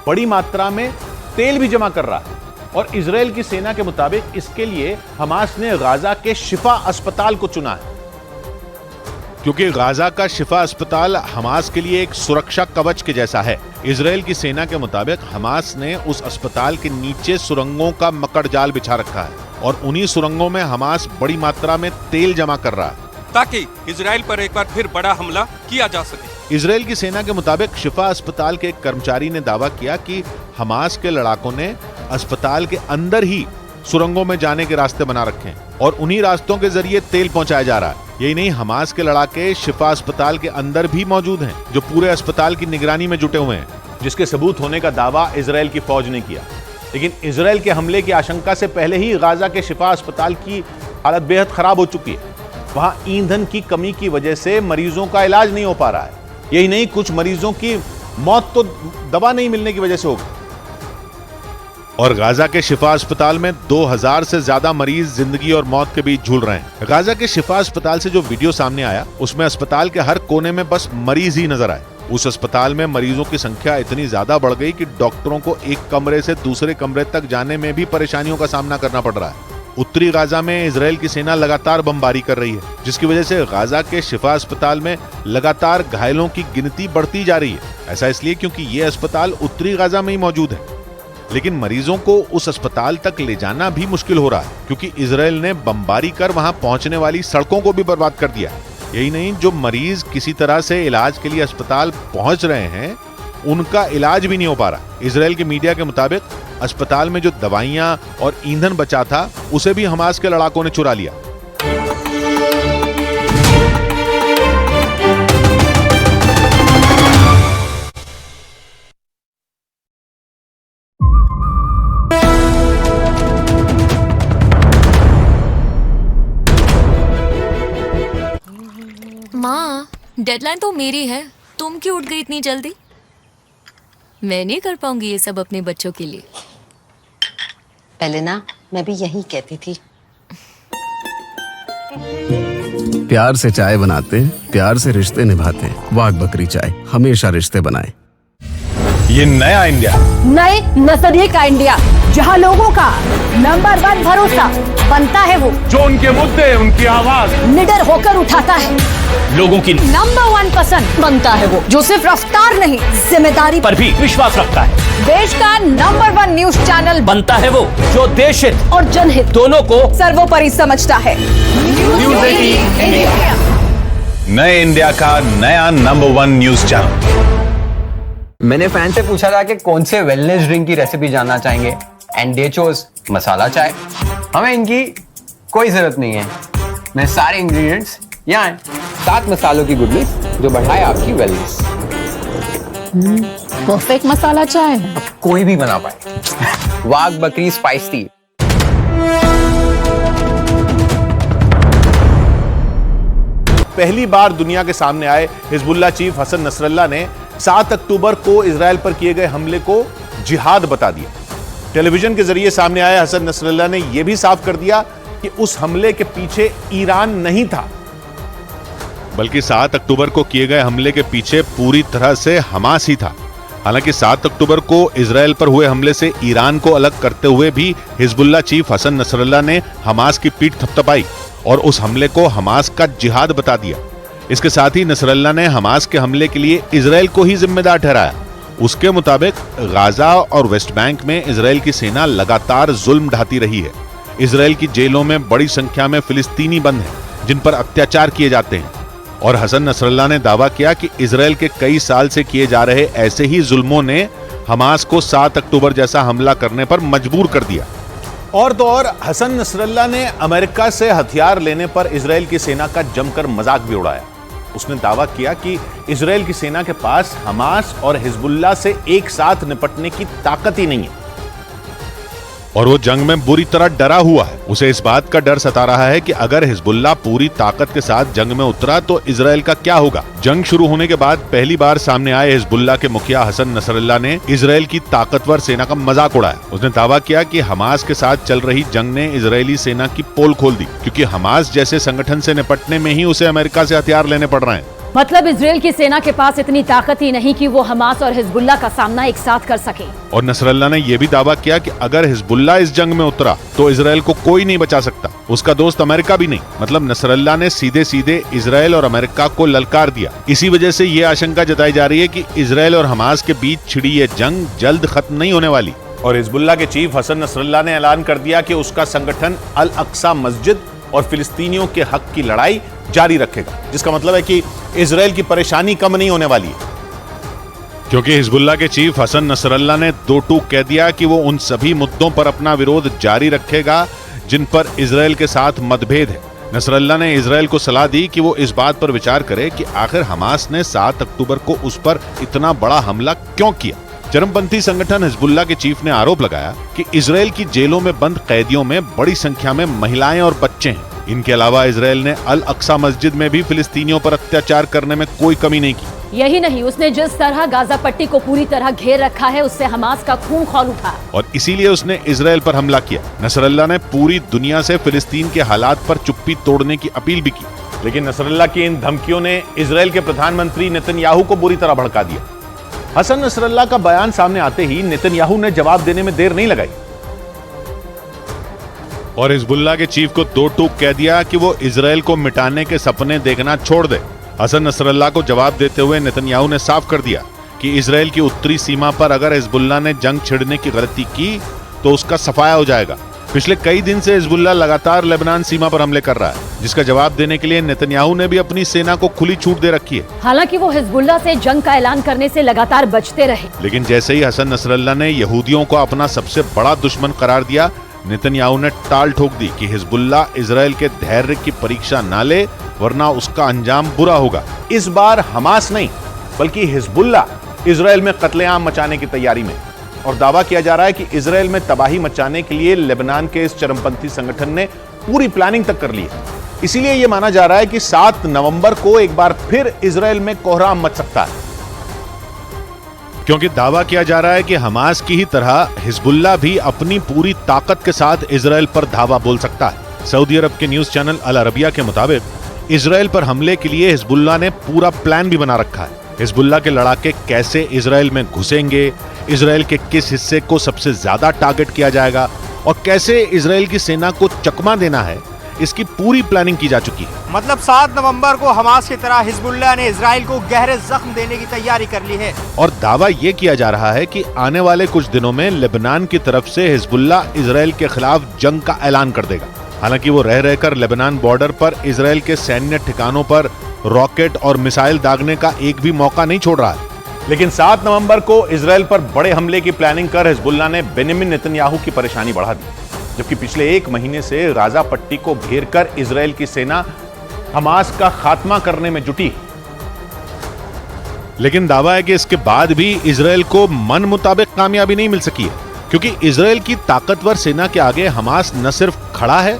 बड़ी मात्रा में तेल भी जमा कर रहा है और इजराइल की सेना के मुताबिक इसके लिए हमास ने गाजा के शिफा अस्पताल को चुना है। क्योंकि गाजा का शिफा अस्पताल हमास के लिए एक सुरक्षा कवच के जैसा है। इजराइल की सेना के मुताबिक हमास ने उस अस्पताल के नीचे सुरंगों का मकड़ जाल बिछा रखा है और उन्हीं सुरंगों में हमास बड़ी मात्रा में तेल जमा कर रहा है ताकि इजराइल पर एक बार फिर बड़ा हमला किया जा सके। इजराइल की सेना के मुताबिक शिफा अस्पताल के एक कर्मचारी ने दावा किया कि हमास के लड़ाकों ने अस्पताल के अंदर ही सुरंगों में जाने के रास्ते बना रखे हैं और उन्हीं रास्तों के जरिए तेल पहुंचाया जा रहा है। यही नहीं, हमास के लड़ाके शिफा अस्पताल के अंदर भी मौजूद हैं, जो पूरे अस्पताल की निगरानी में जुटे हुए हैं, जिसके सबूत होने का दावा इजराइल की फौज ने किया। लेकिन इजराइल के हमले की आशंका से पहले ही गाजा के शिफा अस्पताल की हालत बेहद खराब हो चुकी है। वहां ईंधन की कमी की वजह से मरीजों का इलाज नहीं हो पा रहा है। यही नहीं, कुछ मरीजों की मौत तो दवा नहीं मिलने की वजह से हो गई। और गाजा के शिफा अस्पताल में 2000 से ज्यादा मरीज जिंदगी और मौत के बीच झूल रहे हैं। गाजा के शिफा अस्पताल से जो वीडियो सामने आया, उसमें अस्पताल के हर कोने में बस मरीज ही नजर आए। उस अस्पताल में मरीजों की संख्या इतनी ज्यादा बढ़ गई कि डॉक्टरों को एक कमरे से दूसरे कमरे तक जाने में भी परेशानियों का सामना करना पड़ रहा है। उत्तरी गाजा में इजराइल की सेना लगातार बमबारी कर रही है, जिसकी वजह से गाजा के शिफा अस्पताल में लगातार घायलों की गिनती बढ़ती जा रही है। ऐसा इसलिए क्योंकि ये अस्पताल उत्तरी गाजा में ही मौजूद है, लेकिन मरीजों को उस अस्पताल तक ले जाना भी मुश्किल हो रहा है क्योंकि इजराइल ने बमबारी कर वहां पहुंचने वाली सड़कों को भी बर्बाद कर दिया। यही नहीं, जो मरीज किसी तरह से इलाज के लिए अस्पताल पहुंच रहे हैं, उनका इलाज भी नहीं हो पा रहा। इजराइल के मीडिया के मुताबिक अस्पताल में जो दवाइयां और ईंधन बचा था, उसे भी हमास के लड़ाकों ने चुरा लिया। माँ, डेडलाइन तो मेरी है, तुम क्यों उठ गई इतनी जल्दी? मैं नहीं कर पाऊंगी ये सब अपने बच्चों के लिए। पहले ना मैं भी यही कहती थी। प्यार से चाय बनाते, प्यार से रिश्ते निभाते। वाघ बकरी चाय हमेशा रिश्ते बनाए। ये नया इंडिया, नए नजरिए का इंडिया, जहां लोगों का नंबर 1 भरोसा बनता है वो जो उनके मुद्दे, उनकी आवाज निडर होकर उठाता है। लोगों की नंबर 1 पसंद बनता है वो जो सिर्फ रफ्तार नहीं, जिम्मेदारी पर भी विश्वास रखता है। देश का नंबर 1 न्यूज चैनल बनता है वो जो देश हित और जनहित दोनों को सर्वोपरि समझता है। न्यूज़ 18 इंडिया, नए इंडिया का नया नंबर 1 न्यूज चैनल। मैंने फैन से पूछा था कि कौन से वेलनेस ड्रिंक की रेसिपी जानना चाहेंगे, एंड दे चोज मसाला चाय। हमें इनकी कोई जरूरत नहीं है, मैं सारे इंग्रेडिएंट्स यहाँ हैं। 7 मसालों की गुडनेस जो बढ़ाए आपकी वेलनेस। परफेक्ट मसाला चाय अब कोई भी बना पाए। वाघ बकरी स्पाइस टी। पहली बार दुनिया के सामने आए हिजबुल्लाह चीफ हसन नसरल्लाह ने 7 अक्टूबर को इजराइल पर किए गए हमले को जिहाद बता दिया। टेलीविजन के जरिए सामने आए हसन नसरल्लाह ने यह भी साफ कर दिया कि उस हमले के पीछे ईरान नहीं था, बल्कि 7 अक्टूबर को किए गए हमले के पीछे पूरी तरह से हमास ही था। हालांकि 7 अक्टूबर को इजराइल पर हुए हमले से ईरान को अलग करते हुए भी हिजबुल्लाह चीफ हसन नसरल्लाह ने हमास की पीठ थपथपाई और उस हमले को हमास का जिहाद बता दिया। इसके साथ ही नसरल्लाह ने हमास के हमले के लिए इजराइल को ही जिम्मेदार ठहराया। उसके मुताबिक गाजा और वेस्ट बैंक में इजराइल की सेना लगातार जुल्म ढाती रही है। इजराइल की जेलों में बड़ी संख्या में फिलिस्तीनी बंद हैं जिन पर अत्याचार किए जाते हैं। और हसन नसरल्लाह ने दावा किया कि इजराइल के कई साल से किए जा रहे ऐसे ही जुल्मों ने हमास को 7 अक्टूबर जैसा हमला करने पर मजबूर कर दिया। और तो और हसन नसरल्लाह ने अमेरिका से हथियार लेने पर इजराइल की सेना का जमकर मजाक भी उड़ाया। उसने दावा किया कि इजराइल की सेना के पास हमास और हिजबुल्लाह से एक साथ निपटने की ताकत ही नहीं है और वो जंग में बुरी तरह डरा हुआ है। उसे इस बात का डर सता रहा है कि अगर हिजबुल्लाह पूरी ताकत के साथ जंग में उतरा तो इजराइल का क्या होगा। जंग शुरू होने के बाद पहली बार सामने आए हिजबुल्लाह के मुखिया हसन नसरल्लाह ने इजराइल की ताकतवर सेना का मजाक उड़ाया। उसने दावा किया कि हमास के साथ चल रही जंग ने इजरायली सेना की पोल खोल दी, क्योंकि हमास जैसे संगठन से निपटने में ही उसे अमेरिका से हथियार लेने पड़ रहे हैं। मतलब इजराइल की सेना के पास इतनी ताकत ही नहीं कि वो हमास और हिजबुल्ला का सामना एक साथ कर सके। और नसरल्ला ने यह भी दावा किया कि अगर हिजबुल्ला इस जंग में उतरा तो इजराइल को कोई नहीं बचा सकता, उसका दोस्त अमेरिका भी नहीं। मतलब नसरल्ला ने सीधे सीधे इजराइल और अमेरिका को ललकार दिया। इसी वजह से ये आशंका जताई जा रही है कि इजराइल और हमास के बीच छिड़ी ये जंग जल्द खत्म नहीं होने वाली। और हिजबुल्ला के चीफ हसन नसरल्ला ने ऐलान कर दिया कि उसका संगठन अल अक्सा मस्जिद और फिलिस्तीनियों के हक की लड़ाई जारी रखेगा, जिसका मतलब है कि इजराइल की परेशानी कम नहीं होने वाली है। क्योंकि हिजबुल्ला के चीफ हसन नसरल्ला ने दो टूक कह दिया कि वो उन सभी मुद्दों पर अपना विरोध जारी रखेगा जिन पर इजराइल के साथ मतभेद है। नसरल्ला ने इजराइल को सलाह दी कि वो इस बात पर विचार करे कि आखिर हमास ने 7 अक्टूबर को उस पर इतना बड़ा हमला क्यों किया। चरमपंथी संगठन हिजबुल्ला के चीफ ने आरोप लगाया कि इजराइल की जेलों में बंद कैदियों में बड़ी संख्या में महिलाएं और बच्चे हैं। इनके अलावा इजराइल ने अल अक्सा मस्जिद में भी फिलिस्तीनियों पर अत्याचार करने में कोई कमी नहीं की। यही नहीं, उसने जिस तरह गाजा पट्टी को पूरी तरह घेर रखा है उससे हमास का खून खौल उठा और इसीलिए उसने इजराइल पर हमला किया। नसरल्ला ने पूरी दुनिया से फिलिस्तीन के हालात पर चुप्पी तोड़ने की अपील भी की। लेकिन नसरल्ला की इन धमकियों ने इजराइल के प्रधानमंत्री नेतन्याहू को बुरी तरह भड़का दिया। हसन नसरल्ला का बयान सामने आते ही नेतन्याहू ने जवाब देने में देर नहीं लगाई और हिजबुल्ला के चीफ को दो टूक कह दिया कि वो इजराइल को मिटाने के सपने देखना छोड़ दे। हसन नसरल्ला को जवाब देते हुए नेतन्याहू ने साफ कर दिया कि इजराइल की उत्तरी सीमा पर अगर हिजबुल्ला ने जंग छिड़ने की गलती की तो उसका सफाया हो जाएगा। पिछले कई दिन से हिजबुल्ला लगातार लेबनान सीमा पर हमले कर रहा है, जिसका जवाब देने के लिए नेतन्याहू ने भी अपनी सेना को खुली छूट दे रखी है। हालांकि वो हिजबुल्ला से जंग का ऐलान करने से लगातार बचते रहे, लेकिन जैसे ही हसन नसरल्ला ने यहूदियों को अपना सबसे बड़ा दुश्मन करार दिया, नेतन्याहू ने टाल ठोक दी कि हिजबुल्ला इजराइल के धैर्य की परीक्षा ना ले, वरना उसका अंजाम बुरा होगा। इस बार हमास नहीं बल्कि हिजबुल्ला इजराइल में कत्लेआम मचाने की तैयारी में, और दावा किया जा रहा है कि इजराइल में तबाही मचाने के लिए लेबनान के इस चरमपंथी संगठन ने पूरी प्लानिंग तक कर ली है। इसीलिए यह माना जा रहा है कि 7 नवंबर को एक बार फिर इजराइल में कोहराम मच सकता है, क्योंकि दावा किया जा रहा है कि हमास की ही तरह हिजबुल्ला भी अपनी पूरी ताकत के साथ इजराइल पर धावा बोल सकता है। सऊदी अरब के न्यूज चैनल अल अरबिया के मुताबिक इजराइल पर हमले के लिए हिजबुल्ला ने पूरा प्लान भी बना रखा है। हिजबुल्ला के लड़ाके कैसे इजराइल में घुसेंगे, इजराइल के किस हिस्से को सबसे ज्यादा टारगेट किया जाएगा और कैसे इजराइल की सेना को चकमा देना है, इसकी पूरी प्लानिंग की जा चुकी है। मतलब 7 नवंबर को हमास की तरह हिजबुल्लाह ने इजराइल को गहरे जख्म देने की तैयारी कर ली है। और दावा ये किया जा रहा है कि आने वाले कुछ दिनों में लेबनान की तरफ से हिजबुल्ला इजराइल के खिलाफ जंग का ऐलान कर देगा। हालांकि वो रह रहकर लेबनान बॉर्डर पर इजराइल के सैन्य ठिकानों पर रॉकेट और मिसाइल दागने का एक भी मौका नहीं छोड़ रहा है। लेकिन 7 नवंबर को इजराइल पर बड़े हमले की प्लानिंग कर हिजबुल्ला ने बेंजामिन नेतन्याहू की परेशानी बढ़ा दी, जबकि पिछले 1 महीने से गाजा पट्टी को घेरकर इजराइल की सेना हमास का खात्मा करने में जुटी। लेकिन दावा है कि इसके बाद भी इजराइल को मन मुताबिक कामयाबी नहीं मिल सकी है, क्योंकि इजराइल की ताकतवर सेना के आगे हमास न सिर्फ खड़ा है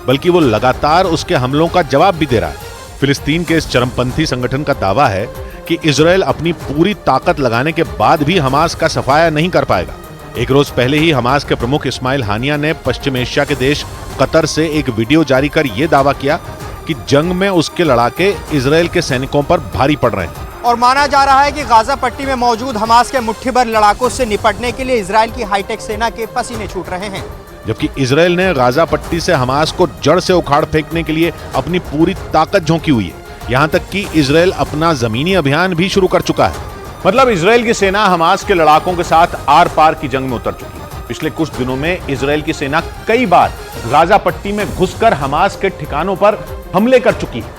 बल्कि वो लगातार उसके हमलों का जवाब भी दे रहा है। फिलिस्तीन के इस चरमपंथी संगठन का दावा है कि इजराइल अपनी पूरी ताकत लगाने के बाद भी हमास का सफाया नहीं कर पाएगा। एक रोज पहले ही हमास के प्रमुख इस्माइल हानिया ने पश्चिम एशिया के देश कतर से एक वीडियो जारी कर यह दावा किया कि जंग में उसके लड़ाके इजराइल के सैनिकों पर भारी पड़ रहे हैं। और माना जा रहा है कि गाजा पट्टी में मौजूद हमास के मुट्ठीभर लड़ाकों से निपटने के लिए इजराइल की हाईटेक सेना के पसीने छूट रहे हैं, जबकि इजराइल ने गाजा पट्टी से हमास को जड़ से उखाड़ फेंकने के लिए अपनी पूरी ताकत झोंकी हुई है। यहाँ तक कि इजराइल अपना जमीनी अभियान भी शुरू कर चुका है। मतलब इजराइल की सेना हमास के लड़ाकों के साथ आर पार की जंग में उतर चुकी है। पिछले कुछ दिनों में इजराइल की सेना कई बार गाजा पट्टी में घुसकर हमास के ठिकानों पर हमले कर चुकी है।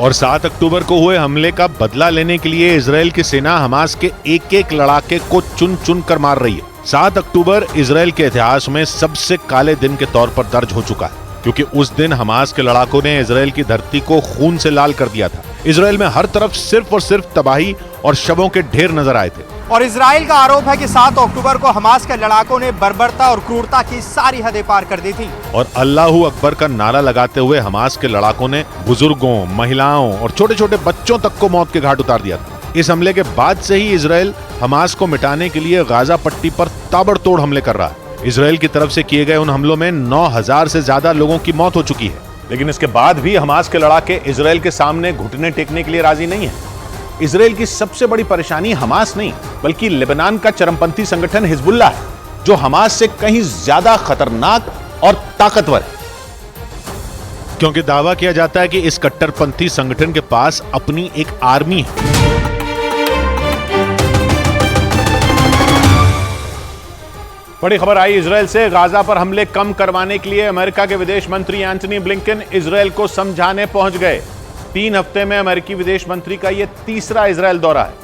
और 7 अक्टूबर को हुए हमले का बदला लेने के लिए इजराइल की सेना हमास के एक-एक लड़ाके को चुन चुन कर मार रही है। 7 अक्टूबर इजराइल के इतिहास में सबसे काले दिन के तौर पर दर्ज हो चुका है, क्योंकि उस दिन हमास के लड़ाकों ने इजराइल की धरती को खून से लाल कर दिया था। इजराइल में हर तरफ सिर्फ और सिर्फ तबाही और शवों के ढेर नजर आए थे। और इजराइल का आरोप है कि 7 अक्टूबर को हमास के लड़ाकों ने बर्बरता और क्रूरता की सारी हदें पार कर दी थी। और अल्लाहू अकबर का नारा लगाते हुए हमास के लड़ाकों ने बुजुर्गों, महिलाओं और छोटे छोटे बच्चों तक को मौत के घाट उतार दिया था। इस हमले के बाद से ही इजराइल हमास को मिटाने के लिए गाजा पट्टी पर ताबड़तोड़ हमले कर रहा है। इजराइल की तरफ से किए गए उन हमलों में 9,000 से ज्यादा लोगों की मौत हो चुकी है। लेकिन इसके बाद भी हमास के लड़ाके इजराइल के सामने घुटने टेकने के लिए राजी नहीं है। इजराइल की सबसे बड़ी परेशानी हमास नहीं बल्कि लेबनान का चरमपंथी संगठन हिजबुल्लाह है, जो हमास से कहीं ज्यादा खतरनाक और ताकतवर है। क्योंकि दावा किया जाता है कि इस कट्टरपंथी संगठन के पास अपनी एक आर्मी है। बड़ी खबर आई इजराइल से। गाजा पर हमले कम करवाने के लिए अमेरिका के विदेश मंत्री एंटनी ब्लिंकन इजराइल को समझाने पहुंच गए। 3 हफ्ते में अमेरिकी विदेश मंत्री का यह तीसरा इजराइल दौरा है,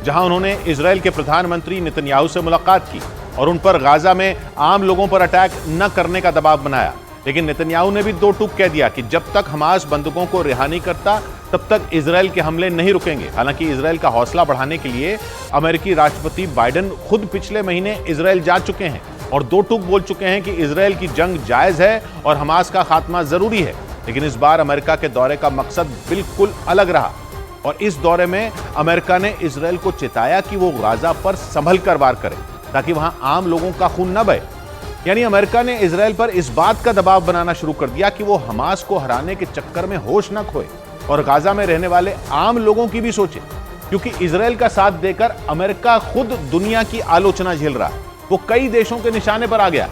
जहां उन्होंने इजराइल के प्रधानमंत्री नेतन्याहू से मुलाकात की और उन पर गाजा में आम लोगों पर अटैक न करने का दबाव बनाया। लेकिन नेतन्याहू ने भी दो टूक कह दिया कि जब तक हमास बंदूकों को रिहा नहीं करता तब तक इजराइल के हमले नहीं रुकेंगे। हालांकि इजराइल का हौसला बढ़ाने के लिए अमेरिकी राष्ट्रपति बाइडेन खुद पिछले महीने इजराइल जा चुके हैं और दो टूक बोल चुके हैं कि इजराइल की जंग जायज है और हमास का खात्मा जरूरी है। लेकिन इस बार अमेरिका के दौरे का मकसद बिल्कुल अलग रहा और इस दौरे में अमेरिका ने इजराइल को चेताया कि वो गाजा पर संभल कर वार करे ताकि वहां आम लोगों का खून न बहे। यानी अमेरिका ने इजराइल पर इस बात का दबाव बनाना शुरू कर दिया कि वो हमास को हराने के चक्कर में होश न खोए और गाजा में रहने वाले आम लोगों की भी सोचे, क्योंकि इजराइल का साथ देकर अमेरिका खुद दुनिया की आलोचना झेल रहा है। वो कई देशों के निशाने पर आ गया।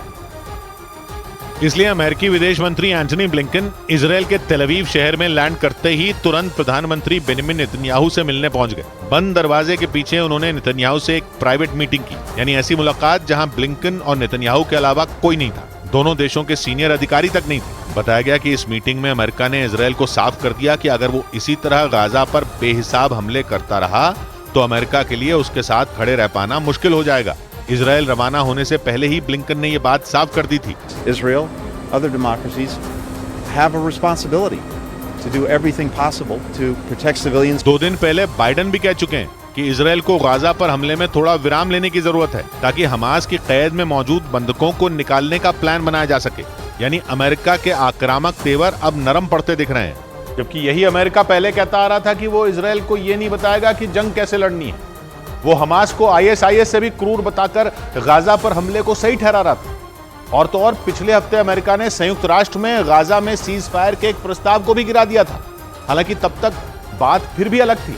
इसलिए अमेरिकी विदेश मंत्री एंटनी ब्लिंकन इजराइल के तेल अवीव शहर में लैंड करते ही तुरंत प्रधानमंत्री बेंजामिन नेतन्याहू से मिलने पहुंच गए। बंद दरवाजे के पीछे उन्होंने नेतन्याहू से एक प्राइवेट मीटिंग की, यानी ऐसी मुलाकात जहां ब्लिंकन और नेतन्याहू के अलावा कोई नहीं था। दोनों देशों के सीनियर अधिकारी तक नहीं थे। बताया गया कि इस मीटिंग में अमेरिका ने इजराइल को साफ कर दिया कि अगर वो इसी तरह गाजा पर बेहिसाब हमले करता रहा तो अमेरिका के लिए उसके साथ खड़े रह पाना मुश्किल हो जाएगा। इजराइल रवाना होने से पहले ही ब्लिंकन ने ये बात साफ कर दी थी। Israel, other democracies have a responsibility to do everything possible to protect civilians. 2 दिन पहले बाइडेन भी कह चुके हैं कि इजराइल को गाजा पर हमले में थोड़ा विराम लेने की जरूरत है ताकि हमास की कैद में मौजूद बंधकों को निकालने का प्लान बनाया जा सके। यानी अमेरिका के आक्रामक तेवर अब नरम पड़ते दिख रहे हैं, जबकि यही अमेरिका पहले कहता आ रहा था कि वो इजराइल को ये नहीं बताएगा कि जंग कैसे लड़नी है। वो हमास को ISIS से भी क्रूर बताकर गाजा पर हमले को सही ठहरा रहा था। और तो और पिछले हफ्ते अमेरिका ने संयुक्त राष्ट्र में गाजा में सीज फायर के एक प्रस्ताव को भी गिरा दिया था। हालांकि तब तक बात फिर भी अलग थी,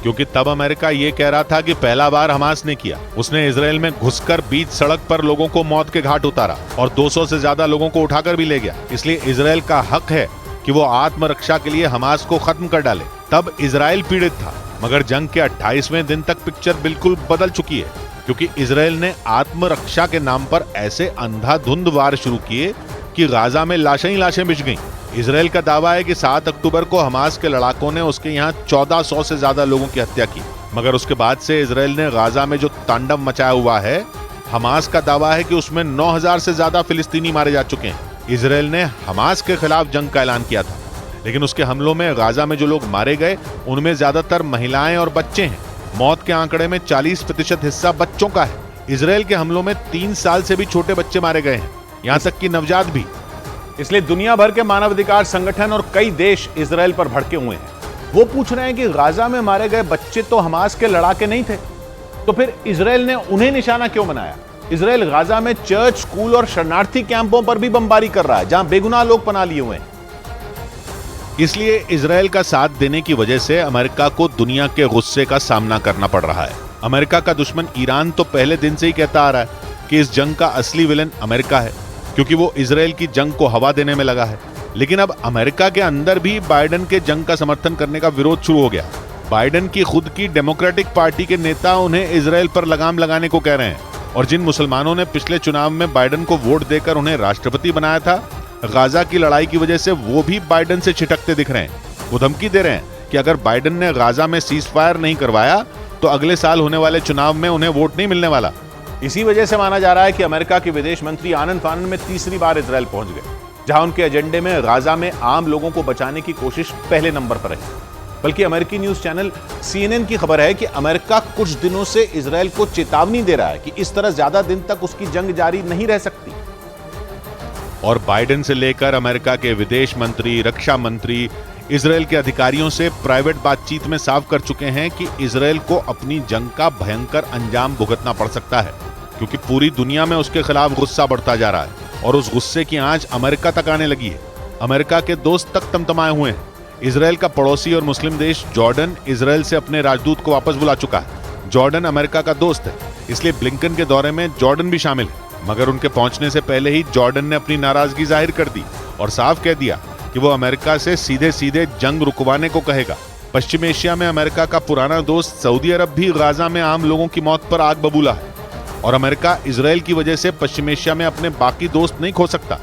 क्योंकि तब अमेरिका ये कह रहा था कि पहला बार हमास ने किया। उसने इजराइल में घुसकर बीच सड़क पर लोगों को मौत के घाट उतारा और 200 से ज्यादा लोगों को उठाकर भी ले गया। इसलिए इजराइल का हक है कि वो आत्मरक्षा के लिए हमास को खत्म कर डाले। तब इजराइल पीड़ित था, मगर जंग के 28वें दिन तक पिक्चर बिल्कुल बदल चुकी है, क्योंकि इजराइल ने आत्मरक्षा के नाम पर ऐसे अंधाधुंध वार शुरू किए कि गाजा में लाशें ही लाशें बिछ गईं। इजराइल का दावा है कि 7 अक्टूबर को हमास के लड़ाकों ने उसके यहाँ 1400 से ज्यादा लोगों की हत्या की, मगर उसके बाद से इजराइल ने गाजा में जो तांडव मचाया हुआ है, हमास का दावा है कि उसमें 9000 से ज्यादा फिलिस्तीनी मारे जा चुके हैं। इजराइल ने हमास के खिलाफ जंग का ऐलान किया था, लेकिन उसके हमलों में गाजा में जो लोग मारे गए उनमें ज्यादातर महिलाएं और बच्चे हैं। मौत के आंकड़े में 40% हिस्सा बच्चों का है। इजराइल के हमलों में 3 साल से भी छोटे बच्चे मारे गए हैं, यहाँ तक कि नवजात भी। इसलिए दुनिया भर के मानवाधिकार संगठन और कई देश इजराइल पर भड़के हुए हैं। वो पूछ रहे हैं कि गाजा में मारे गए बच्चे तो हमास के लड़ाके नहीं थे, तो फिर इजराइल ने उन्हें निशाना क्यों बनाया? इजराइल गाजा में चर्च, स्कूल और शरणार्थी कैंपों पर भी बमबारी कर रहा है, जहां बेगुनाह लोग पनाह लिए हुए हैं। इसलिए इजराइल का साथ देने की वजह से अमेरिका को दुनिया के गुस्से का सामना करना पड़ रहा है। अमेरिका का दुश्मन ईरान तो पहले दिन से ही कहता आ रहा है कि इस जंग का असली विलन अमेरिका है, क्योंकि वो इजराइल की जंग को हवा देने में लगा है। लेकिन अब अमेरिका के अंदर भी बाइडेन के जंग का समर्थन करने का विरोध शुरू हो गया। बाइडेन की खुद की डेमोक्रेटिक पार्टी के नेता उन्हें इजराइल पर लगाम लगाने को कह रहे हैं, और जिन मुसलमानों ने पिछले चुनाव में बाइडेन को वोट देकर उन्हें राष्ट्रपति बनाया था, गाजा की लड़ाई की वजह से वो भी बाइडेन से छिटकते दिख रहे हैं। वो धमकी दे रहे हैं कि अगर बाइडेन ने गाजा में सीज फायर नहीं करवाया तो अगले साल होने वाले चुनाव में उन्हें वोट नहीं मिलने वाला। इसी वजह से माना जा रहा है कि अमेरिका के विदेश मंत्री आनन फानन में तीसरी बार इजराइल पहुंच गए, जहां उनके एजेंडे में गाजा में आम लोगों को बचाने की कोशिश पहले नंबर पर है। बल्कि अमेरिकी न्यूज चैनल CNN की खबर है कि अमेरिका कुछ दिनों से इजराइल को चेतावनी दे रहा है कि इस तरह ज्यादा दिन तक उसकी जंग जारी नहीं रह सकती। और बाइडेन से लेकर अमेरिका के विदेश मंत्री, रक्षा मंत्री इजराइल के अधिकारियों से प्राइवेट बातचीत में साफ कर चुके हैं कि इजराइल को अपनी जंग का भयंकर अंजाम भुगतना पड़ सकता है, क्योंकि पूरी दुनिया में उसके खिलाफ गुस्सा बढ़ता जा रहा है और उस गुस्से की आंच अमेरिका तक आने लगी है। अमेरिका के दोस्त तक तमतमाए हुए हैं। इसराइल का पड़ोसी और मुस्लिम देश जॉर्डन इसराइल से अपने राजदूत को वापस बुला चुका है। जॉर्डन अमेरिका का दोस्त है, इसलिए ब्लिंकन के दौरे में जॉर्डन भी शामिल है। मगर उनके पहुंचने से पहले ही जॉर्डन ने अपनी नाराजगी जाहिर कर दी और साफ कह दिया कि वो अमेरिका से सीधे सीधे जंग रुकवाने को कहेगा। पश्चिम एशिया में अमेरिका का पुराना दोस्त सऊदी अरब भी गाजा में आम लोगों की मौत पर आग बबूला है और अमेरिका इसराइल की वजह से पश्चिम एशिया में अपने बाकी दोस्त नहीं खो सकता।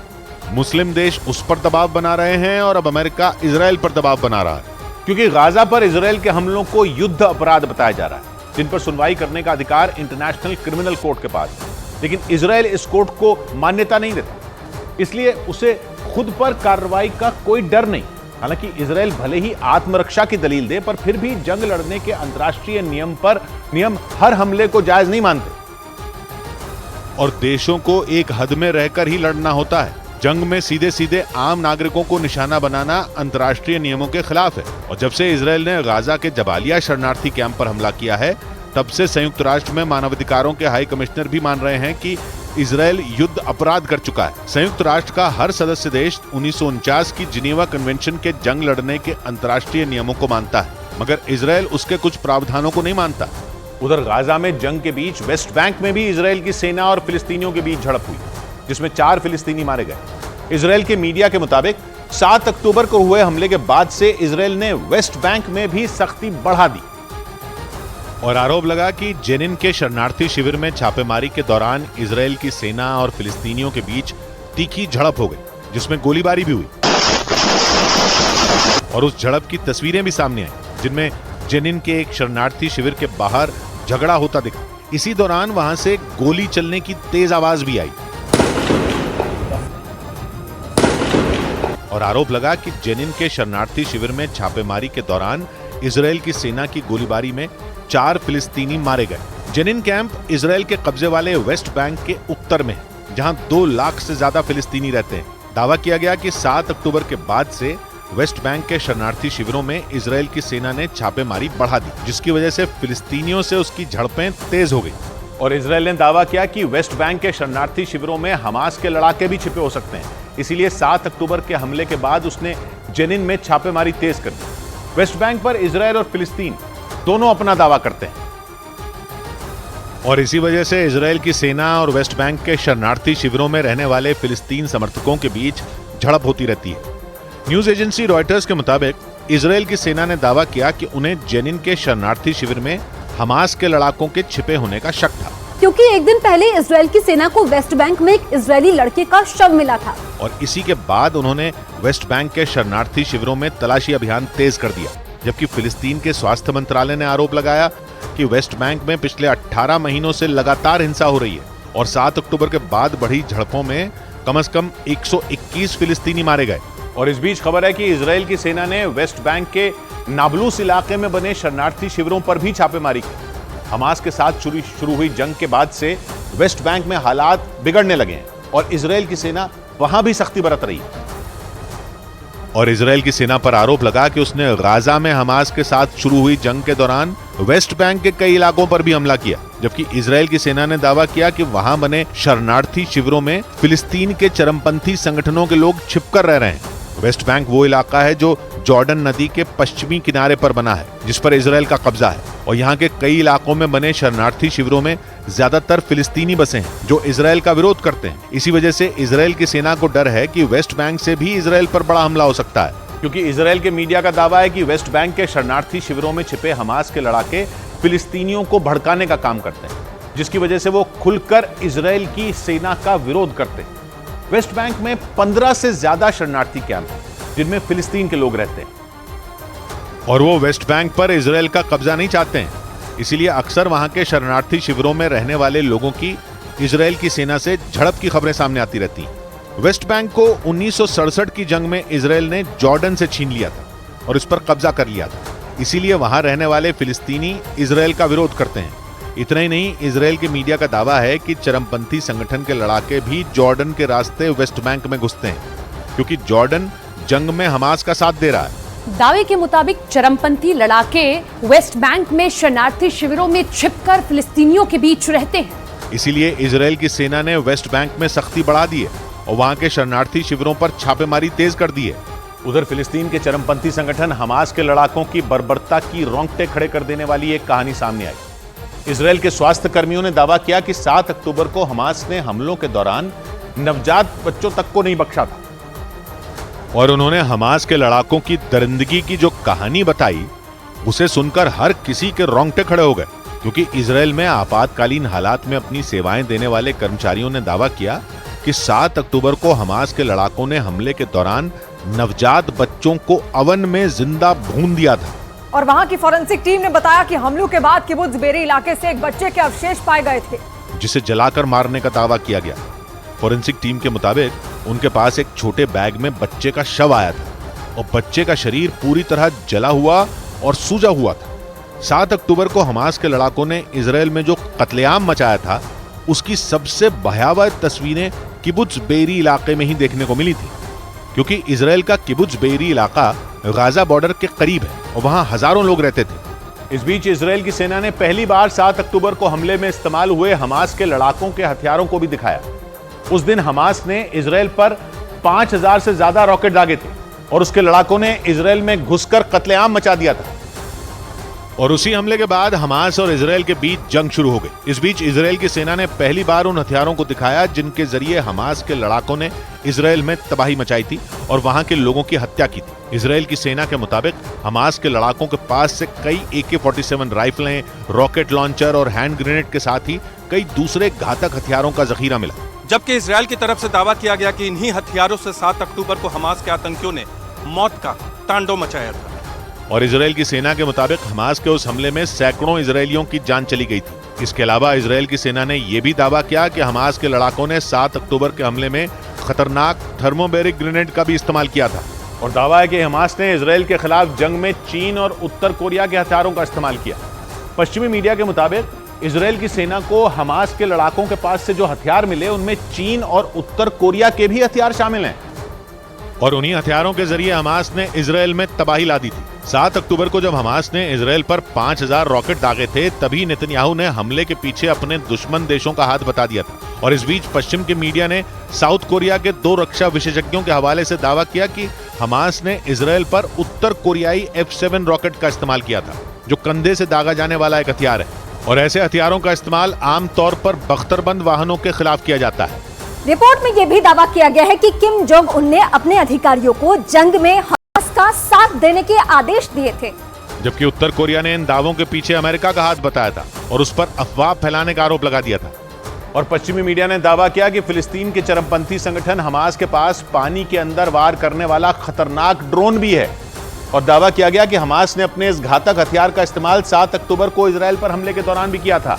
मुस्लिम देश उस पर दबाव बना रहे हैं और अब अमेरिका इसराइल पर दबाव बना रहा है, क्योंकि गाजा पर इसराइल के हमलों को युद्ध अपराध बताया जा रहा है, जिन पर सुनवाई करने का अधिकार इंटरनेशनल क्रिमिनल कोर्ट के पास है। लेकिन इसराइल इस कोर्ट को मान्यता नहीं देता, इसलिए उसे खुद पर कार्रवाई का कोई डर नहीं। हालांकि इसराइल भले ही आत्मरक्षा की दलील दे, पर फिर भी जंग लड़ने के अंतर्राष्ट्रीय नियम हर हमले को जायज नहीं मानते और देशों को एक हद में रहकर ही लड़ना होता है। जंग में सीधे सीधे आम नागरिकों को निशाना बनाना अंतर्राष्ट्रीय नियमों के खिलाफ है। और जब से इसराइल ने गाजा के जबालिया शरणार्थी कैंप पर हमला किया है, तब से संयुक्त राष्ट्र में मानवाधिकारों के हाई कमिश्नर भी मान रहे हैं कि इसराइल युद्ध अपराध कर चुका है। संयुक्त राष्ट्र का हर सदस्य देश 1949 की जिनेवा कन्वेंशन के जंग लड़ने के अंतर्राष्ट्रीय नियमों को मानता है, मगर इसराइल उसके कुछ प्रावधानों को नहीं मानता। उधर गाजा में जंग के बीच वेस्ट बैंक में भी इसराइल की सेना और फिलिस्तीनियों के बीच झड़प हुई, जिसमें 4 फिलिस्तीनी मारे गए। इसराइल के मीडिया के मुताबिक 7 अक्टूबर को हुए हमले के बाद से इसराइल ने वेस्ट बैंक में भी सख्ती बढ़ा दी और आरोप लगा कि जेनिन के शरणार्थी शिविर में छापेमारी के दौरान इसराइल की सेना और फिलिस्तीनियों के बीच तीखी झड़प हो गई, जिसमें गोलीबारी भी हुई और उस झड़प की तस्वीरें भी सामने आई, जिनमें जेनिन के एक शरणार्थी शिविर के बाहर झगड़ा होता दिखा। इसी दौरान वहां से गोली चलने की तेज आवाज भी आई और आरोप लगा कि जेनिन के शरणार्थी शिविर में छापेमारी के दौरान इसराइल की सेना की गोलीबारी में 4 फिलिस्तीनी मारे गए। जेनिन कैंप इसराइल के कब्जे वाले वेस्ट बैंक के उत्तर में, जहां 2 लाख से ज्यादा फिलिस्तीनी रहते हैं। दावा किया गया कि 7 अक्टूबर के बाद से वेस्ट बैंक के शरणार्थी शिविरों में इसराइल की सेना ने छापेमारी बढ़ा दी, जिसकी वजह से फिलिस्तीनियों से उसकी झड़पें तेज हो गई। और इसराइल ने दावा किया कि वेस्ट बैंक के शरणार्थी शिविरों में हमास के लड़ाके भी छिपे हो सकते हैं, इसीलिए 7 अक्टूबर के हमले के बाद उसने जेनिन में छापेमारी तेज कर दी। वेस्ट बैंक पर इसराइल और फिलिस्तीन दोनों अपना दावा करते हैं और इसी वजह से इसराइल की सेना और वेस्ट बैंक के शरणार्थी शिविरों में रहने वाले फिलिस्तीन समर्थकों के बीच झड़प होती रहती है। न्यूज एजेंसी रॉयटर्स के मुताबिक इसराइल की सेना ने दावा किया कि उन्हें जेनिन के शरणार्थी शिविर में हमास के लड़ाकों के छिपे होने का शक था, क्योंकि एक दिन पहले इसराइल की सेना को वेस्ट बैंक में एक इजरायली लड़के का शव मिला था और इसी के बाद उन्होंने वेस्ट बैंक के शरणार्थी शिविरों में तलाशी अभियान तेज कर दिया। जबकि फिलिस्तीन के स्वास्थ्य मंत्रालय ने आरोप लगाया कि वेस्ट बैंक में पिछले 18 महीनों से लगातार हिंसा हो रही है और 7 अक्टूबर के बाद बढ़ी झड़पों में कम से कम 121 फिलिस्तीनी मारे गए। और इस बीच खबर है कि इसराइल की सेना ने वेस्ट बैंक के नाबलूस इलाके में बने शरणार्थी शिविरों पर भी छापेमारी की। हमास के साथ शुरू हुई जंग के बाद से वेस्ट बैंक में हालात बिगड़ने लगे हैं और इसराइल की सेना वहां भी सख्ती बरत रही है। और इसराइल की सेना पर आरोप लगा कि उसने गाजा में हमास के साथ शुरू हुई जंग के दौरान वेस्ट बैंक के कई इलाकों पर भी हमला किया, जबकि इसराइल की सेना ने दावा किया कि वहां बने शरणार्थी शिविरों में फिलिस्तीन के चरमपंथी संगठनों के लोग छिपकर रह रहे हैं। वेस्ट बैंक वो इलाका है जो जॉर्डन नदी के पश्चिमी किनारे पर बना है, जिस पर इसराइल का कब्जा है और यहाँ के कई इलाकों में बने शरणार्थी शिविरों में ज्यादातर फिलिस्तीनी बसे हैं जो इसराइल का विरोध करते हैं। इसी वजह से इसराइल की सेना को डर है कि वेस्ट बैंक से भी इसराइल पर बड़ा हमला हो सकता है, क्योंकि इसराइल के मीडिया का दावा है कि वेस्ट बैंक के शरणार्थी शिविरों में छिपे हमास के लड़ाके फिलिस्तीनियों को भड़काने का काम करते हैं, जिसकी वजह से वो खुलकर इसराइल की सेना का विरोध करते हैं। वेस्ट बैंक में 15 से ज्यादा शरणार्थी कैंप हैं, जिनमें फिलिस्तीन के लोग रहते हैं और वो वेस्ट बैंक पर इसराइल का कब्जा नहीं चाहते हैं, इसीलिए अक्सर वहां के शरणार्थी शिविरों में रहने वाले लोगों की इसराइल की सेना से झड़प की खबरें सामने आती रहती हैं। वेस्ट बैंक को 1967 की जंग में इसराइल ने जॉर्डन से छीन लिया था और इस पर कब्जा कर लिया था, इसीलिए वहां रहने वाले फिलिस्तीनी इसराइल का विरोध करते हैं। इतना ही नहीं, इसराइल के मीडिया का दावा है कि चरमपंथी संगठन के लड़ाके भी जॉर्डन के रास्ते वेस्ट बैंक में घुसते हैं, क्योंकि जॉर्डन जंग में हमास का साथ दे रहा है। दावे के मुताबिक चरमपंथी लड़ाके वेस्ट बैंक में शरणार्थी शिविरों में छिपकर फिलिस्तीनियों के बीच रहते हैं। इसीलिए इसराइल की सेना ने वेस्ट बैंक में सख्ती बढ़ा दी है और वहां के शरणार्थी शिविरों पर छापेमारी तेज कर दी है। उधर फिलिस्तीन के चरमपंथी संगठन हमास के लड़ाकों की बर्बरता की रोंगटे खड़े कर देने वाली एक कहानी सामने आई। इजरायल के स्वास्थ्य कर्मियों ने दावा किया कि 7 अक्टूबर को हमास ने हमलों के दौरान नवजात बच्चों तक को नहीं बख्शा था। और उन्होंने हमास के लड़ाकों की दरिंदगी की जो कहानी बताई, उसे सुनकर हर किसी के रोंगटे खड़े हो गए, क्योंकि इजरायल में आपातकालीन हालात में अपनी सेवाएं देने वाले कर्मचारियों ने दावा किया कि 7 अक्टूबर को हमास के लड़ाकों ने हमले के दौरान नवजात बच्चों को अवन में जिंदा भून दिया था। और वहां की फॉरेंसिक टीम ने बताया कि हमलों के बाद किबुत्ज बेरी इलाके से एक बच्चे के अवशेष पाए गए थे, जिसे जलाकर मारने का दावा किया गया। फॉरेंसिक टीम के मुताबिक उनके पास एक छोटे बैग में बच्चे का शव आया था और बच्चे का शरीर पूरी तरह जला हुआ और सूजा हुआ था। 7 अक्टूबर को हमास के लड़ाकों ने इजरायल में जो कत्लेआम मचाया था, उसकी सबसे भयावह तस्वीरें किबुत्ज बेरी इलाके में ही देखने को मिली थी, क्योंकि इजरायल का किबुत्ज बेरी इलाका गाजा बॉर्डर के करीब है और वहां हजारों लोग रहते थे। इस बीच इजरायल की सेना ने पहली बार 7 अक्टूबर को हमले में इस्तेमाल हुए हमास के लड़ाकों के हथियारों को भी दिखाया। उस दिन हमास ने इजरायल पर 5000 से ज्यादा रॉकेट दागे थे और उसके लड़ाकों ने इजरायल में घुसकर कत्लेआम मचा दिया था। और उसी हमले के बाद हमास और इजरायल के बीच जंग शुरू हो गई। इस बीच इजरायल की सेना ने पहली बार उन हथियारों को दिखाया जिनके जरिए हमास के लड़ाकों ने इजरायल में तबाही मचाई थी और वहां के लोगों की हत्या की थी। इजरायल की सेना के मुताबिक हमास के लड़ाकों के पास से कई AK-47 राइफलें, रॉकेट लॉन्चर और हैंड ग्रेनेड के साथ ही कई दूसरे घातक हथियारों का जखीरा मिला। जबकि इजरायल की तरफ से दावा किया गया कि इन्हीं हथियारों से 7 अक्टूबर को हमास के आतंकियों ने मौत का तांडव मचाया था। और इजरायल की सेना के मुताबिक हमास के उस हमले में सैकड़ों इजरायलियों की जान चली गई थी। इसके अलावा इजरायल की सेना ने यह भी दावा किया कि हमास के लड़ाकों ने 7 अक्टूबर के हमले में खतरनाक थर्मोबैरिक ग्रेनेड का भी इस्तेमाल किया था। और दावा है कि हमास ने इजरायल के खिलाफ जंग में चीन और उत्तर कोरिया के हथियारों का इस्तेमाल किया। पश्चिमी मीडिया के मुताबिक इजरायल की सेना को हमास के लड़ाकों के पास से जो हथियार मिले, उनमें चीन और उत्तर कोरिया के भी हथियार शामिल हैं। और उन्हीं हथियारों के जरिए हमास ने इजरायल में तबाही ला दी थी। 7 अक्टूबर को जब हमास ने इजरायल पर 5000 रॉकेट दागे थे, तभी नेतन्याहू ने हमले के पीछे अपने दुश्मन देशों का हाथ बता दिया था। और इस बीच पश्चिम के मीडिया ने साउथ कोरिया के 2 रक्षा विशेषज्ञों के हवाले से दावा किया कि हमास ने इजरायल पर उत्तर कोरियाई F-7 रॉकेट का इस्तेमाल किया था, जो कंधे से दागा जाने वाला एक हथियार है। और ऐसे हथियारों का इस्तेमाल आमतौर पर बख्तरबंद वाहनों के खिलाफ किया जाता है। रिपोर्ट में यह भी दावा किया गया है कि किम जोंग उन ने अपने अधिकारियों को जंग में हमास का साथ देने के आदेश दिए थे, जबकि उत्तर कोरिया ने इन दावों के पीछे अमेरिका का हाथ बताया था और उस पर अफवाह फैलाने का आरोप लगा दिया था। और पश्चिमी मीडिया ने दावा किया कि फिलिस्तीन के चरमपंथी संगठन हमास के पास पानी के अंदर वार करने वाला खतरनाक ड्रोन भी है। और दावा किया गया कि हमास ने अपने इस घातक हथियार का इस्तेमाल 7 अक्टूबर को इजरायल पर हमले के दौरान भी किया था।